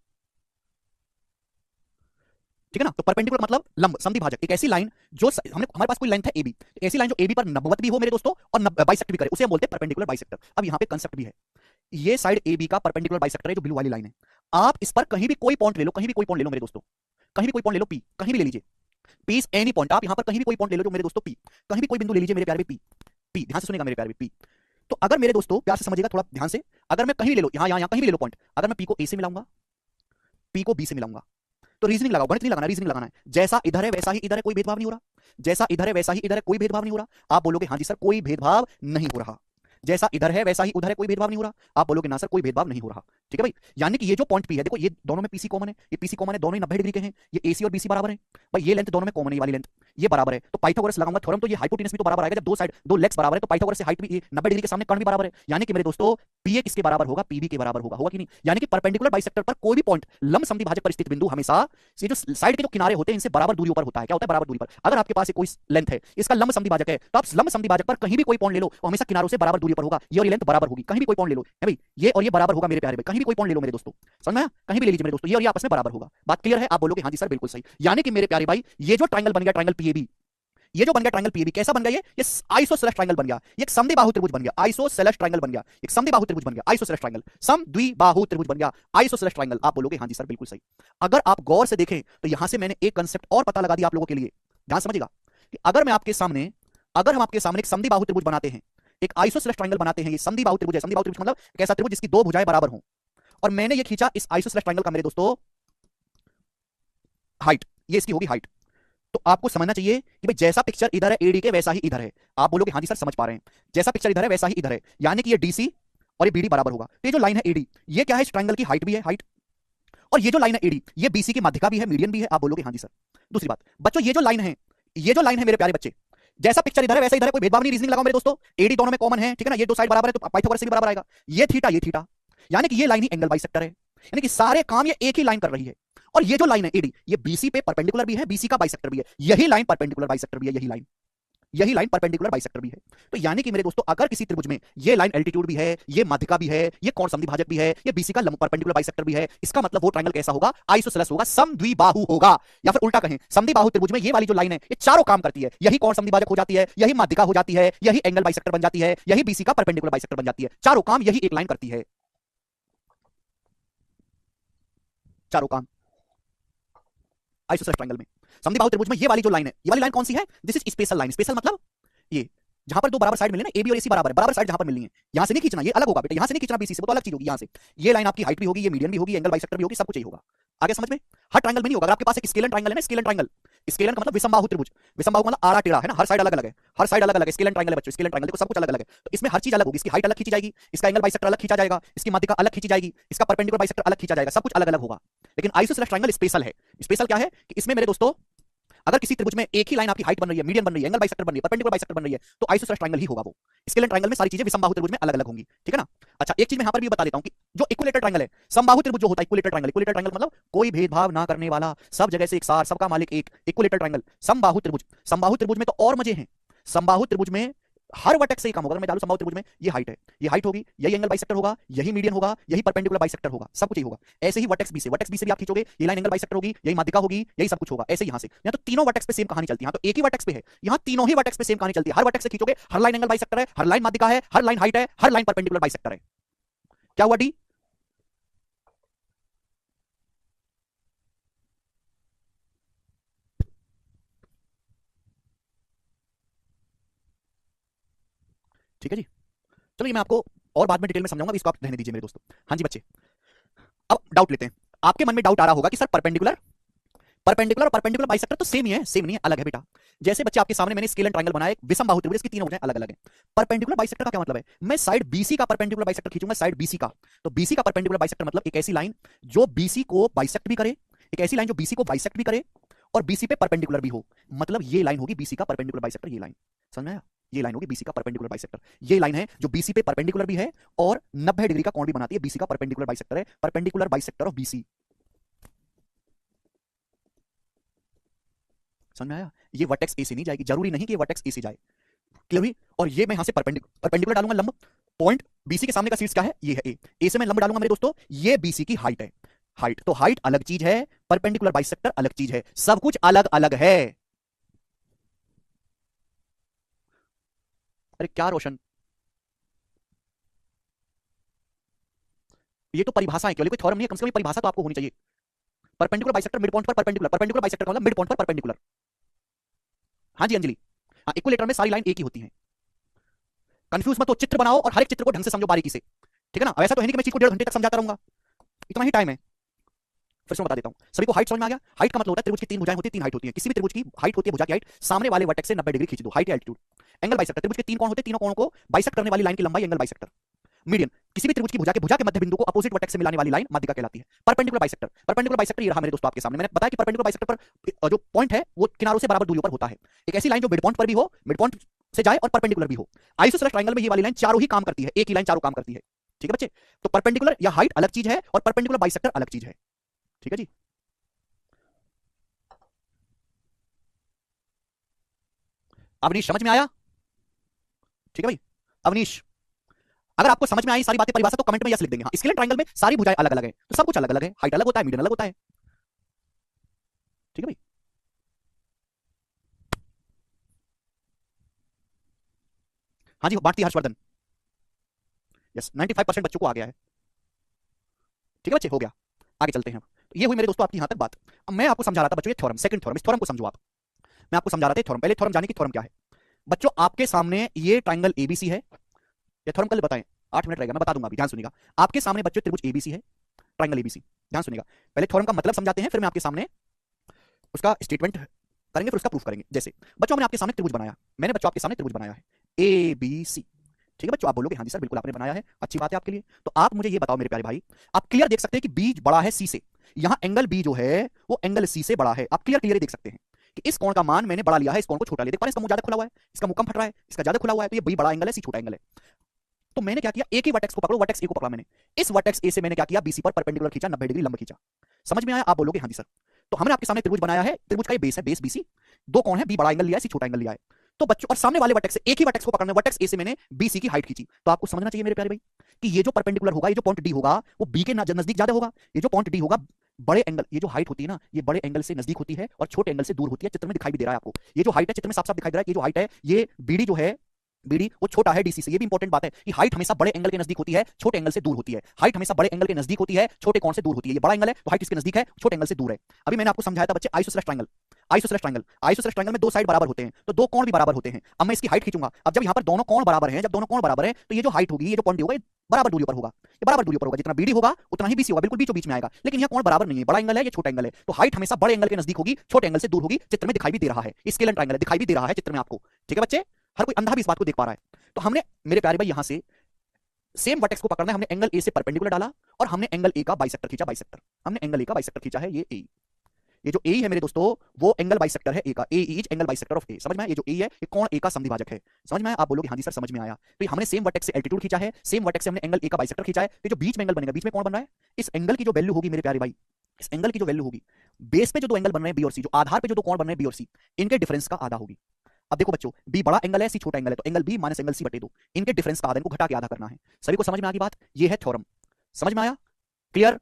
ठीक है ना? तो परपेंडिकुलर मतलब लंब समद्विभाजक, एक ऐसी लाइन जो हमने, हमारे पास कोई लेंथ है एबी, ऐसी लाइन जो एबी पर लंबवत भी हो मेरे दोस्तों और बाइसेक्ट भी करे, उसे हम बोलते हैं परपेंडिकुलर बाइसेक्टर। अब यहां पे कंसेप्ट भी है, ये साइड एबी का परपेंडिकुलर बाइसेक्टर है जो ब्लू वाली लाइन है। आप इस पर कहीं भी कोई पॉइंट ले लो, कहीं भी कोई पॉइंट ले लो मेरे दोस्तों, कहीं भी कोई पॉइंट ले लो, पी कहीं भी ले लीजिए, पी इज एनी पॉइंट। आप यहां पर कहीं भी कोई पॉइंट ले लो जो मेरे दोस्तों पी, कहीं भी कोई बिंदु ले लीजिए मेरे प्यारे, पी पी। ध्यान से सुनेगा मेरे प्यारे, पी। तो अगर मेरे दोस्तों प्यार से समझिएगा थोड़ा ध्यान से, अगर मैं कहीं ले लो, यहां कहीं भी ले लो पॉइंट, अगर मैं पी को ए से मिलाऊंगा, पी को बी से मिलाऊंगा, तो रीजनिंग लगाओ, गणित नहीं लगाना, रीजनिंग लगाना है। जैसा इधर है वैसा ही इधर है, कोई भेदभाव नहीं हो रहा। जैसा इधर है वैसा ही इधर है, कोई भेदभाव नहीं हो रहा। आप बोलोगे हाँ जी सर कोई भेदभाव नहीं हो रहा। जैसा इधर है वैसा ही उधर है, कोई भेदभाव नहीं हो रहा। आप बोलोगे ना सर कोई भेदभाव नहीं हो रहा। ठीक है भाई? यानी कि ये जो पॉइंट पी है, देखो ये दोनों में पीसी कॉमन है, ये पीसी कॉमन है, दोनों ही 90 डिग्री के हैं। ये एसी और बीसी बराबर है भाई, ये लेंथ दोनों में कॉमन है, ये वाली लेंथ ये बराबर है। तो पाइथागोरस लगाऊंगा थ्योरम, तो ये हाइपोटेनस भी तो बराबर आएगा। जब दो साइड दो लेग्स बराबर है तो पाइथागोरस से हाइट भी 90 डिग्री के सामने कर्ण भी बराबर है। यानी कि मेरे दोस्तों पीए किसके बराबर होगा? पीबी के बराबर होगा, होगा कि नहीं? यानी कि परपेंडिकुलर बाइसेक्टर पर कोई भी पॉइंट लंब समद्विभाजक पर स्थित बिंदु हमेशा ये जो साइड के जो किनारे होते हैं इनसे बराबर दूरी पर होता है। क्या होता है? बराबर दूरी पर। अगर आपके पास कोई लेंथ है, इसका लंब समद्विभाजक है, तो आप लंब समद्विभाजक पर कहीं भी कोई पॉइंट ले लो, वो हमेशा किनारों से बराबर दूरी पर होगा। ये और ये लेंथ बराबर होगी, कहीं भी कोई पॉइंट ले लो है भाई, ये और ये बराबर होगा मेरे प्यारे भाई, कहीं भी कोई पॉइंट ले लो मेरे दोस्तों। समझ में आया? कहीं भी ले लीजिए मेरे दोस्तों, ये और ये आपस में बराबर होगा। बात क्लियर है? आप बोलोगे हाँ जी सर बिल्कुल सही। यानी कि मेरे प्यारे भाई ये जो ट्रायंगल बन गया, ट्रायंगल पीएबी, ये जो बन गया ट्रायंगल पीएबी, कैसा बन गया? ये आइसोसेलेस ट्रायंगल बन गया, ये एक समद्विबाहु त्रिभुज बन गया, आइसोसेलेस ट्रायंगल बन गया, एक समद्विबाहु त्रिभुज बन गया, आइसोसेलेस ट्रायंगल, समद्विबाहु त्रिभुज बन गया, आइसोसेलेस ट्रायंगल। आप बोलोगे हाँ जी सर बिल्कुल सही। अगर आप गौर से देखें तो यहां से मैंने एक कंसेप्ट और पता लगा दिया आप लोगों के लिए, ध्यान समझिएगा कि अगर मैं आपके सामने अगर हम आपके सामने एक समद्विबाहु त्रिभुज बनाते हैं, एक आइसोसेलेस ट्रायंगल बनाते हैं, ये समद्विबाहु त्रिभुज है। समद्विबाहु त्रिभुज मतलब एक ऐसा त्रिभुज जिसकी दो भुजाएं बराबर हों, और मैंने ये खींचा इस आइसोसेलेस ट्रायंगल का मेरे दोस्तों हाइट, ये इसकी होगी हाइट। तो आपको समझना चाहिए कि भाई जैसा पिक्चर इधर है एडी के वैसा ही इधर है। आप बोलोगे हाँ जी सर समझ पा रहे हैं, जैसा पिक्चर इधर है वैसा ही इधर है, यानी कि ये डीसी और ये बीडी बराबर होगा। तो ये जो लाइन है एडी, ये क्या है, इस ट्रायंगल की हाइट भी है, हाइट। और ये जो लाइन है एडी, ये बीसी की माध्यिका भी है, मीडियन भी है। आप बोलोगे हाँ जी सर। दूसरी बात बच्चों, ये जो लाइन है, ये जो लाइन है मेरे प्यारे बच्चे, जैसा पिक्चर इधर है वैसा इधर है, कोई भेदभाव नहीं, रीजनिंग लगाओ मेरे दोस्तों। एडी दोनों में कॉमन है, ठीक है ना, ये दो साइड बराबर है तो पाइथागोरस से भी बराबर आएगा। ये थीटा, यानी कि ये लाइन ही एंगल बाइसेक्टर है, यानी कि सारे काम ये एक ही लाइन कर रही है। और ये जो लाइन है एडी, ये बीसी पे परपेंडिकुलर भी है, बीसी का बाइसेक्टर भी है। यही लाइन परपेंडिकुलर बाइसेक्टर भी है, यही लाइन परपेंडिकुलर बाइसेक्टर भी है। तो यानी कि मेरे दोस्तों अगर किसी त्रिभुज में ये लाइन एल्टीट्यूड भी है, ये माध्यिका भी है, ये कोण समद्विभाजक भी है, ये बीसी का लंब परपेंडिकुलर बाइसेक्टर भी है, इसका मतलब वो ट्रायंगल कैसा होगा, आइसोसेलेस होगा, समद्विबाहु होगा। या फिर उल्टा कहें, समद्विबाहु त्रिभुज में ये वाली जो लाइन है ये चारों काम करती है। यही कोण समद्विभाजक हो जाती है, यही माध्यिका हो जाती है, यही एंगल बाइसेक्टर बन जाती है, यही बीसी का परपेंडिकुलर बाइसेक्टर बन जाती है। चारों काम यही एक लाइन करती है, चारों काम आइसोसेलेस ट्रायंगल में। समद्विबाहु त्रिभुज में ये वाली जो लाइन है, ये वाली लाइन कौन सी है, this is special line. Special मतलब ये जहां पर दो बराबर साइड मिले ना, ए बी और एसी बराबर है, बराबर साइड जहां पर मिलनी है, यहां से नहीं खींचना, ये अलग होगा बेटा, यहां से नहीं खींचना बीसी से, वो तो अलग चीज होगी। यहां से ये लाइन आपकी हाइट भी होगी, ये मीडियन भी होगी, एंगल बाइसेक्टर भी होगी, सब कुछ यही होगा। आगे समझ में, हर ट्रायंगल में नहीं होगा। अगर आपके पास एक स्केलर ट्रायंगल है ना, स्केलर ट्रायंगल, स्केलर का मतलब विषमबाहु त्रिभुज, विषमबाहु मतलब आड़ा टेढ़ा है ना, हर साइड अलग अलग है, हर साइड अलग अलग है। स्केलर ट्रायंगल है बच्चों, स्केलर ट्रायंगल देखो सब कुछ अलग अलग है। तो इसमें हर चीज अलग होगी, इसकी हाइट अलग खींची जाएगी, इसका एंगल बाइसेक्टर अलग खींचा जाएगा, इसकी माध्यिका अलग खींची जाएगी, इसका परपेंडिकुलर बाइसेक्टर अलग खींचा जाएगा, सब कुछ अलग अलग होगा। लेकिन आइसोसेलेस ट्रायंगल स्पेशल है। स्पेशल क्या है कि इसमें मेरे दोस्तों अगर किसी त्रिभुज में एक ही लाइन आपकी हाइट बन रही है, मीडियन बन रही है, एंगल बाइसेक्टर बन रही है, परपेंडिकुलर बाइसेक्टर बन रही है, तो आइसोसेलेस ट्रायंगल ही होगा वो। स्केलर ट्रायंगल में सारी चीजें विषमबाहु त्रिभुज में अलग अलग होंगी, ठीक है ना। अच्छा एक चीज मैं यहां पर भी बता देता हूं कि जो इक्विलेटरल ट्रायंगल है, समबाहु त्रिभुज जो होता है इक्विलेटरल ट्रायंगल, इक्विलेटरल ट्रायंगल मतलब कोई भेदभाव ना करने वाला, सब जगह से एक सार, सबका मालिक एक, इक्विलेटरल ट्रायंगल। समबाहु त्रिभुज, समबाहु त्रिभुज में तो और मजे हैं। समबाहु त्रिभुज में हर वर्टेक्स से ही काम होगा। अगर मैं डालूं समबाहु त्रिभुज में ये हाइट है, ये हाइट होगी, यही एंगल बाइसेक्टर होगा, यही मीडियन होगा, यही परपेंडिकुलर बाइसेक्टर होगा, सब कुछ यही होगा। ऐसे ही वर्टेक्स बी से, वर्टेक्स बी से भी आप खींचोगे, ये लाइन एंगल बाइसेक्टर होगी, यही माध्यिका होगी, यही सब कुछ होगा। ऐसे यहां से, यहाँ तो तीनों वर्टेक्स पे सेम कहानी चलती है। यहाँ तो एक ही वर्टेक्स पे है, यहाँ तीनों ही वर्टेक्स पे सेम कहानी चलती है। हर वर्टेक्स से खींचोगे, हर लाइन एंगल बाइसेक्टर है, हर लाइन माध्यिका है, हर लाइन हाइट है, हर लाइन परपेंडिकुलर बाइसेक्टर है। क्या हुआ डी? ठीक है जी, चलो ये मैं आपको और बाद में डिटेल में समझाऊंगा, इसको आप रहने दीजिए मेरे दोस्तों। हाँ जी बच्चे, अब डाउट लेते हैं। आपके मन में डाउट आ रहा होगा कि सर परपेंडिकुलर, परपेंडिकुलर और परपेंडिकुलर बाइसेक्टर तो सेम ही है। सेम नहीं है, अलग है बेटा। जैसे बच्चे आपके सामने मैंने स्केलर ट्रायंगल बनाया, विषमबाहु त्रिभुज, इसकी तीनों भुजाएं अलग अलग हैं। परपेंडिकुलर बाइसेक्टर का क्या मतलब है, मैं साइड बीसी का परपेंडिकुलर बाइसेक्टर खींचूंगा, साइड बीसी का। तो बीसी का परपेंडिकुलर बाइसेक्टर मतलब एक ऐसी लाइन जो बीसी को बाइसेक्ट भी करे, एक ऐसी लाइन जो बीसी को बाइसेक्ट भी करे और बीसी पे परपेंडिकुलर भी हो। मतलब ये लाइन होगी बीसी का परपेंडिकुलर बाइसेक्टर, ये लाइन समझ में आया, ये लाइन होगी बीसी का परपेंडिकुलर बाइसेक्टर। ये लाइन है जो बीसी पे परपेंडिकुलर भी है और 90 डिग्री का कोण भी बनाती है, बीसी का परपेंडिकुलर बाइसेक्टर है, परपेंडिकुलर बाइसेक्टर ऑफ बीसी। समझ में आया, ये वर्टेक्स ए से नहीं जाएगी, जरूरी नहीं कि ये वर्टेक्स ए से जाए, क्लियर हुई। और ये मैं यहां से परपेंडिकुलर डालूंगा लंब, पॉइंट बीसी के सामने का शीर्ष क्या है, ये है ए, ए से मैं लंब डालूंगा मेरे दोस्तों, ये बीसी की हाइट है। हाइट तो हाइट अलग चीज है, परपेंडिकुलर बाइसेक्टर अलग चीज है, सब कुछ अलग अलग है। अरे क्या रोशन, ये तो परिभाषा है, केवल कोई थ्योरम नहीं है, कम से कम परिभाषा तो आपको होनी चाहिए। परपेंडिकुलर बाइसेक्टर मिड पॉइंट पर परपेंडिकुलर, परपेंडिकुलर बाइसेक्टर का मतलब मिड पॉइंट पर परपेंडिकुलर। हाँ जी अंजलि, हाँ इक्विलेटर में सारी लाइन एक ही होती है। कंफ्यूज मत हो, चित्र बनाओ और हर एक चित्र को ढंग से समझो बारीकी से, ठीक है ना। वैसा तो है नहीं कि मैं चीज को 1.5 घंटे तक समझाता रहूंगा, इतना ही टाइम है। फिर से मैं बता देता हूं, सभी को हाइट समझ में आ गया। हाइट का मतलब होता है त्रिभुज की तीन भुजाएं होती है, तीन हाइट होती है। किसी भी त्रिभुज की हाइट होती है, भुजा की हाइट, सामने वाले वर्टेक्स से 90 डिग्री खींच दो, हाइट या एल्टीट्यूड। एंगल बाइसेक्टर, त्रिभुज के तीन कोण होते हैं, तीनों कोणों को बाइसेक्ट करने वाली लाइन की लंबाई एंगल बाइसेक्टर। मीडियन, किसी भी त्रिभुज की भुजा के मध्य बिंदु को अपोजिट वर्टेक्स से मिलाने वाली लाइन माध्यिका कहलाती है। परपेंडिकुलर बाइसेक्टर, परपेंडिकुलर बाइसेक्टर ये रहा मेरे दोस्तों आपके सामने। मैंने बताया कि परपेंडिकुलर बाइसेक्टर पर जो पॉइंट है वो किनारों से बराबर दूरियों पर होता है। एक ऐसी लाइन जो मिड पॉइंट पर भी हो, मिड पॉइंट से जाए और परपेंडिकुलर भी हो। आइसोसेलेस ट्रायंगल में ये वाली लाइन चारों ही काम करती है, एक ही लाइन चारों काम करती है, ठीक है बच्चे। तो परपेंडिकुलर या हाइट अलग चीज है और परपेंडिकुलर बाइसेक्टर अलग चीज है, ठीक है जी। अवनीश समझ में आया, ठीक है भाई अवनीश। अगर आपको समझ में आई सारी बातें परिभाषा तो कमेंट में यस लिख देंगे। हाँ, स्केलर ट्रायंगल में सारी भुजाएं अलग अलग है, तो सब कुछ अलग अलग है, हाइट अलग होता है, मीडियन अलग होता है, ठीक है भाई। हाँ जी भारती हर्षवर्धन, यस 95% बच्चों को आ गया है, ठीक है बच्चे, हो गया। आगे चलते हैं। तो ये हुई मेरे दोस्तों आपकी यहां तक बात। अब मैं आपको समझा रहा था बच्चों ये थ्योरम, सेकंड थ्योरम, इस थ्योरम को समझो आप। मैं आपको समझा रहा था थ्योरम, पहले थ्योरम जाने की थ्योरम क्या है। बच्चों आपके सामने ये ट्राइंगल एबीसी है, ये थ्योरम कल बताएं, 8 मिनट रहेगा, मैं बता दूंगा अभी, ध्यान सुनिएगा। आपके सामने बच्चों त्रिभुज एबीसी है, ट्राइंगल एबीसी, ध्यान सुनिएगा। पहले थ्योरम का मतलब समझाते हैं, फिर मैं आपके सामने उसका स्टेटमेंट करेंगे, फिर उसका प्रूफ करेंगे। जैसे बच्चों हमने आपके सामने त्रिभुज बनाया, मैंने बच्चों आपके सामने त्रिभुज बनाया है ए बी सी, ठीक है बच्चों, आप बोलोगे हाँ जी सर बिल्कुल आपने बनाया है, अच्छी बात है आपके लिए। तो आप मुझे ये बताओ मेरे प्यारे भाई, आप क्लियर देख सकते हैं कि बी बड़ा है सी से, यहां एंगल बी जो है वो एंगल सी से बड़ा है, आप क्लियर क्लियर देख सकते हैं कि इस कोण का मान मैंने बड़ा लिया है, इस कोण को छोटा लिया, देख पा रहे हैं इसका मुंह ज्यादा खुला हुआ है, इसका मुंह कम फट रहा है, इसका ज्यादा खुला हुआ है, तो ये बी बड़ा एंगल है सी छोटा एंगल है। तो मैंने क्या किया, एक ही वर्टेक्स को पकड़ो, वर्टेक्स ए को पकड़ा मैंने, इस वर्टेक्स ए से मैंने क्या किया, बीसी पर परपेंडिकुलर खींचा, 90 डिग्री लंब खींचा। समझ में आया, आप बोलोगे हाँ जी सर। तो हमने आपके सामने त्रिभुज बनाया है, त्रिभुज का ये बेस है, बेस बीसी, दो कोण है, बी बड़ा एंगल लिया है, सी छोटा एंगल लिया है। तो बच्चों और सामने वाले वर्टेक्स से एक ही वर्टेक्स को पकड़ना, वर्टेक्स ए से मैंने बीसी की हाइट खींची। तो आपको समझना चाहिए मेरे प्यारे भाई कि ये जो परपेंडिकुलर होगा, ये जो पॉइंट डी होगा वो बी के नजदीक ज्यादा होगा, ये जो पॉइंट डी होगा बड़े एंगल, ये जो हाइट होती है ना, ये बड़े एंगल से नजदीक होती है और छोटे एंगल से दूर होती है। चित्र में दिखाई भी दे रहा है आपको, ये जो हाइट है चित्र में साफ साफ दिखाई दे रहा है, ये जो हाइट है, ये बीडी जो है, बीडी वो छोटा है डीसी से। ये भी इंपॉर्टेंट बात है कि हाइट हमेशा बड़े एंगल के नजदीक होती है, छोटे एंगल से दूर होती है। हाइट हमेशा बड़े एंगल के नजदीक होती है, छोटे कोण से दूर होती है। ये बड़ा एंगल है तो हाइट इसके नजदीक है, छोटे एंगल से दूर है। अभी मैंने आपको समझाया था बच्चे isosceles triangle, isosceles triangle, isosceles triangle में दो साइड बराबर होते हैं तो दो कोण भी बराबर होते हैं। अब मैं इसकी हाइट खींचूंगा, अब जब यहां पर दोनों कोण बराबर हैं, जब दोनों कोण बराबर हैं तो ये जो हाइट होगी, ये जो पॉइंट होगा, ये बराबर दूरी पर होगा, ये बराबर दूरी पर होगा, जितना बीडी होगा उतना ही बीसी होगा, बिल्कुल बीचों बीच में आएगा। लेकिन यह कोण बराबर नहीं है, बड़ा एंगल है, ये छोटा एंगल है, तो हाइट हमेशा बड़े एंगल के नजदीक होगी, छोटे एंगल से दूर होगी। चित्र में दिखाई भी दे रहा है, स्केलर ट्रायंगल दिखाई भी दे रहा है चित्र में आपको, ठीक है बच्चे, हर कोई अंधा भी इस बात को देख पा रहा है। तो हमने मेरे प्यारे भाई यहां से सेम वर्टेक्स को पकड़ना है, हमने एंगल ए से परपेंडिकुलर डाला और हमने एंगल ए का बाइसेक्टर खींचा, बाइसेक्टर, हमने एंगल ए का बाइसेक्टर खींचा है, ये ए, ये जो ए है मेरे दोस्तों वो एंगल बाइसेक्टर है ए का, A is angle bisector of ए। समझ में आया, ये जो ए है ये कोण ए का समद्विभाजक है। समझ में आया, आप बोलोगे हाँ जी सर समझ में आया। तो हमने सेम वर्टेक्स से एल्टीट्यूड खींचा है, सेम वर्टेक्स से हमने एंगल ए का बाइसेक्टर खींचा है, तो जो बीच में एंगल बनेगा, बीच में कौन बन रहा है, इस एंगल की जो वैल्यू होगी मेरे प्यारे भाई, इस एंगल की जो वैल्यू होगी, बेस पे जो दो एंगल बन रहे हैं बी और सी, जो आधार पे जो दो कोण बन रहे हैं बी और सी, इनके डिफरेंस का आधा होगी। अब देखो बच्चों, बी बड़ा एंगल है, सी छोटा एंगल है, तो angle B minus angle C बटे दो, इनके डिफरेंस का आधा, इनको घटा के आधा करना है। सभी को समझ में आ गई बात, ये है थ्योरम, समझ में आया, क्लियर।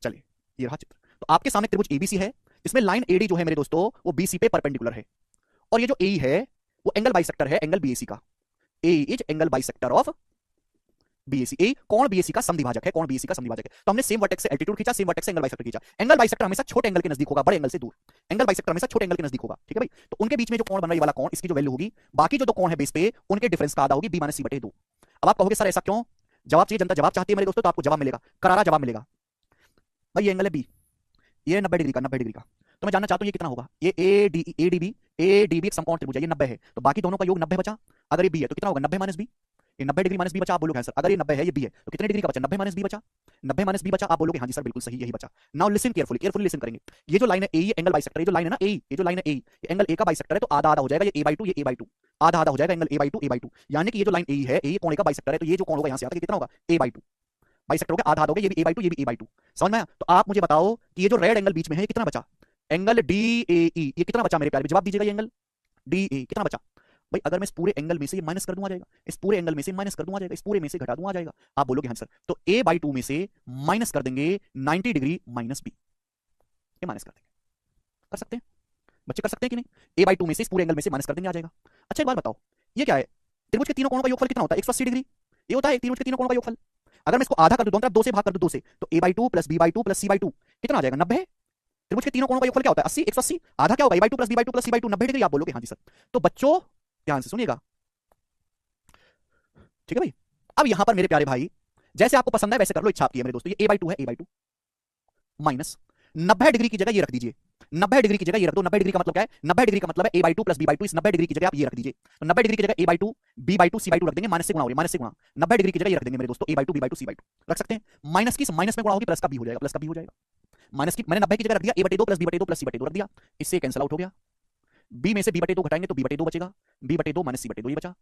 चलिए ये रहा चित्र। तो आपके सामने त्रिभुज एबीसी है, इसमें लाइन एडी जो है मेरे दोस्तों वो बीसी पे परपेंडिकुलर है, और ये जो ए है वो एंगल बाइसेक्टर है एंगल बीएसी का, A is angle bisector of BAC, A कोण बीएसी का समद्विभाजक है, कोण बीएसी का समद्विभाजक है। तो हमने सेम वर्टेक्स से एल्टीट्यूड खींचा, सेम वर्टेक्स से एंगल बाइसेक्टर खींचा। एंगल बाइसेक्टर हमेशा छोटे एंगल के नजदीक होगा, बड़े एंगल से दूर, एंगल बाइसेक्टर हमेशा छोटे एंगल के नजदीक होगा, ठीक है भाई। तो उनके बीच में जो कोण बन रहा है वाला कोण, इसकी जो वैल्यू होगी, बाकी जो दो कोण है बेस पे उनके डिफरेंस का आधा होगी, बी माइनस सी बटे दो। अब आप कहोगे सर ऐसा क्यों, जवाब चाहिए, जनता जवाब चाहती है मेरे दोस्तों, तो आपको जवाब मिलेगा, करारा जवाब मिलेगा भाई। ये एंगल है बी, ये 90 डिग्री का, 90 डिग्री का, तो मैं जानना चाहता हूं ये कितना होगा, ये ए डी बी एक समकोण त्रिभुज है, ये 90 है, तो बाकी दोनों का योग 90 बचा। अगर ये बी है तो कितना होगा, 90 माइनस बी, ये 90 डिग्री माइनस बी बचा, आप बोलोगे हाँ सर। अगर ये 90 है, ये बी है, तो कितने डिग्री का बचा, 90 माइनस बी बचा, 90 माइनस बी बचा, आप बोलोगे हाँ जी सर बिल्कुल सही, यही बचा। Now listen carefully, carefully listen करेंगे। ये जो लाइन है ए, ये एंगल बाइसेक्टर, ये जो लाइन है ना ए, ये जो लाइन है ए, ये एंगल ए का बाइसेक्टर है, तो आधा आधा हो जाएगा, ये ए बाई टू, ये ए बाई टू, आधा आधा हो जाएगा angle A by to, A by to, यानी कि ये जो लाइन ए है, ए कोण का बाइसेक्टर है, तो ये जो कोण होगा यहां से आता है कितना होगा, ए बाई टू, बाइसेक्टर हो गया, आधा आधा हो गया, ये भी ए बाई टू, ये भी ए बाई टू। समझ में आया। तो आप मुझे बताओ कि ये जो रेड एंगल बीच में है ये कितना बचा, एंगल डी ए ई, ये कितना बचा मेरे प्यारे, जवाब दीजिएगा, ये एंगल डी ए कितना बचा भाई। अगर मैं इस पूरे एंगल में से ये माइनस कर दूं आ जाएगा, इस पूरे एंगल में से माइनस कर दूं आ जाएगा, इस पूरे में से घटा दूं आ जाएगा। आप बोलोगे हाँ सर, तो ए बाई टू में से माइनस कर देंगे 90 डिग्री माइनस बी, ये माइनस कर देंगे, कर सकते हैं बच्चे, कर सकते हैं कि नहीं, ए बाई टू में से इस पूरे एंगल में से माइनस कर देंगे आ जाएगा। अच्छा एक बात बताओ, ये क्या है, त्रिभुज के तीनों कोणों का योगफल कितना होता है, 180 डिग्री, ये होता है त्रिभुज के तीनों कोणों का योगफल। अगर मैं इसको आधा कर दूं, दोनों तरफ 2 से भाग कर दूं, 2 से, तो A by two plus B by two plus C by two कितना आ जाएगा, 90। त्रिभुज के तीनों कोणों का योगफल क्या होता है, 80, 180, आधा क्या होगा, A by two plus B by two plus C by two, 90 degree. आप बोलोगे हाँ जी सर। तो बच्चों ध्यान से सुनिएगा, ठीक है भाई। अब यहां पर मेरे प्यारे भाई जैसे आपको पसंद है वैसे कर लो, इच्छा आपकी है मेरे दोस्तों। ये ए बाई टू है, A by two minus 90 degree की जगह ये रख दीजिए, 90 डिग्री की जगह ये रख दो। 90 डिग्री का मतलब क्या है, 90 डिग्री का मतलब है A by two plus B by two, इस 90 डिग्री की जगह आप ये रख दीजिए। तो 90 डिग्री की जगह A by two B by two C by two रख देंगे, माइनस से गुणा हो रही है, माइनस से गुणा, 90 डिग्री की जगह ये रख देंगे मेरे दोस्तों, A by two B by two C by two रख सकते हैं। माइनस की माइनस में गुणा होगी, प्लस का बी हो जाएगा, प्लस का बी हो जाएगा। माइनस की मैंने 90 की जगह रख दिया ए बटे दो प्लस बी बटे दो प्लस सी बटे दो रख दिया, इससे कैंसिल आउट हो गया। बी में से बी बटे दो घटाएंगे तो बी बटे दो बचेगा, बी बटे दो माइनस सी बटे दो, ये बचा,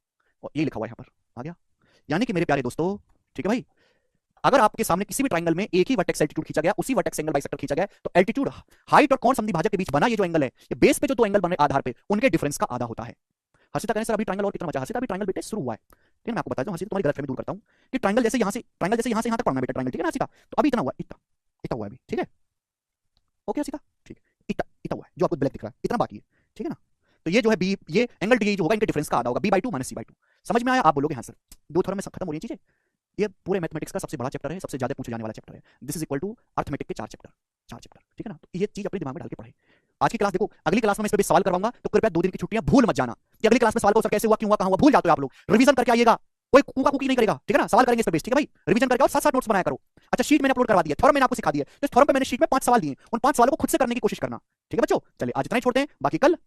और ये लिखा हुआ है यहाँ पर आ गया। यानी कि मेरे प्यारे दोस्तों, ठीक है भाई, अगर आपके सामने किसी भी ट्रायंगल में एक ही वर्टेक्स एल्टीट्यूड खींचा गया, उसी वर्टेक्स एंगल बाइसेक्टर खींचा गया, तो एल्टीट्यूड हाइट और कोण समद्विभाजक के बीच बना ये जो एंगल है, ये बेस पे जो दो एंगल बने आधार पे, उनके डिफरेंस का आधा होता है। हर्षिता करें सर अभी ट्रायंगल और कितना बचा, हर्षिता अभी ट्रायंगल बेटे शुरू हुआ है, ठीक है। मैं आपको बताता हूं हर्षिता, तुम्हारी गलतफहमी दूर करता हूं कि ट्रायंगल जैसे यहां से यहां तक पढ़ना बेटा ट्रायंगल, ठीक है ना हर्षिता। तो अभी इतना हुआ, इतना इतना हुआ अभी, ठीक है, ओके हर्षिता, ठीक है, इतना इतना हुआ है जो आपको ब्लैक दिख रहा है, इतना बाकी है, ठीक है ना। तो ये जो है बी, ये एंगल डी जो होगा इनके डिफरेंस का आधा होगा, B by two minus C by two. समझ में आया, आप बोलोगे हाँ सर। दो थ्योरम में खत्म हो रही है चीजें। ये पूरे मैथमेटिक्स का सबसे बड़ा चैप्टर है, सबसे ज्यादा पूछे जाने वाला चैप्टर है। This is equal to arithmetic के चार चैप्टर, ठीक है ना। तो ये चीज अपने दिमाग में डाल के पढ़े। आज की क्लास देखो, अगली क्लास में मैं इस पे भी सवाल करवाऊंगा, तो कृपया 2 दिन की छुट्टियां भूल मत जाना। कि अगली क्लास में सवाल को सर कैसे हुआ, क्यों हुआ, कहां हुआ, भूल जाते हो आप लोग। रिवीजन करके आइएगा, कोई कूका कुकी नहीं करेगा, ठीक है ना। सवाल करेंगे इस पे बेस, ठीक है भाई। रिवीजन करके और साथ साथ नोट्स बनाया करो। अच्छा, शीट मैंने अपलोड करवा दिया, थ्योरम मैंने आपको सिखा दिया, तो इस थ्योरम पे मैंने शीट में 5 सवाल दिए, उन 5 सवालों को खुद से करने की कोशिश करना, ठीक है बच्चों। चलिए आज इतना ही छोड़ते हैं, बाकी कल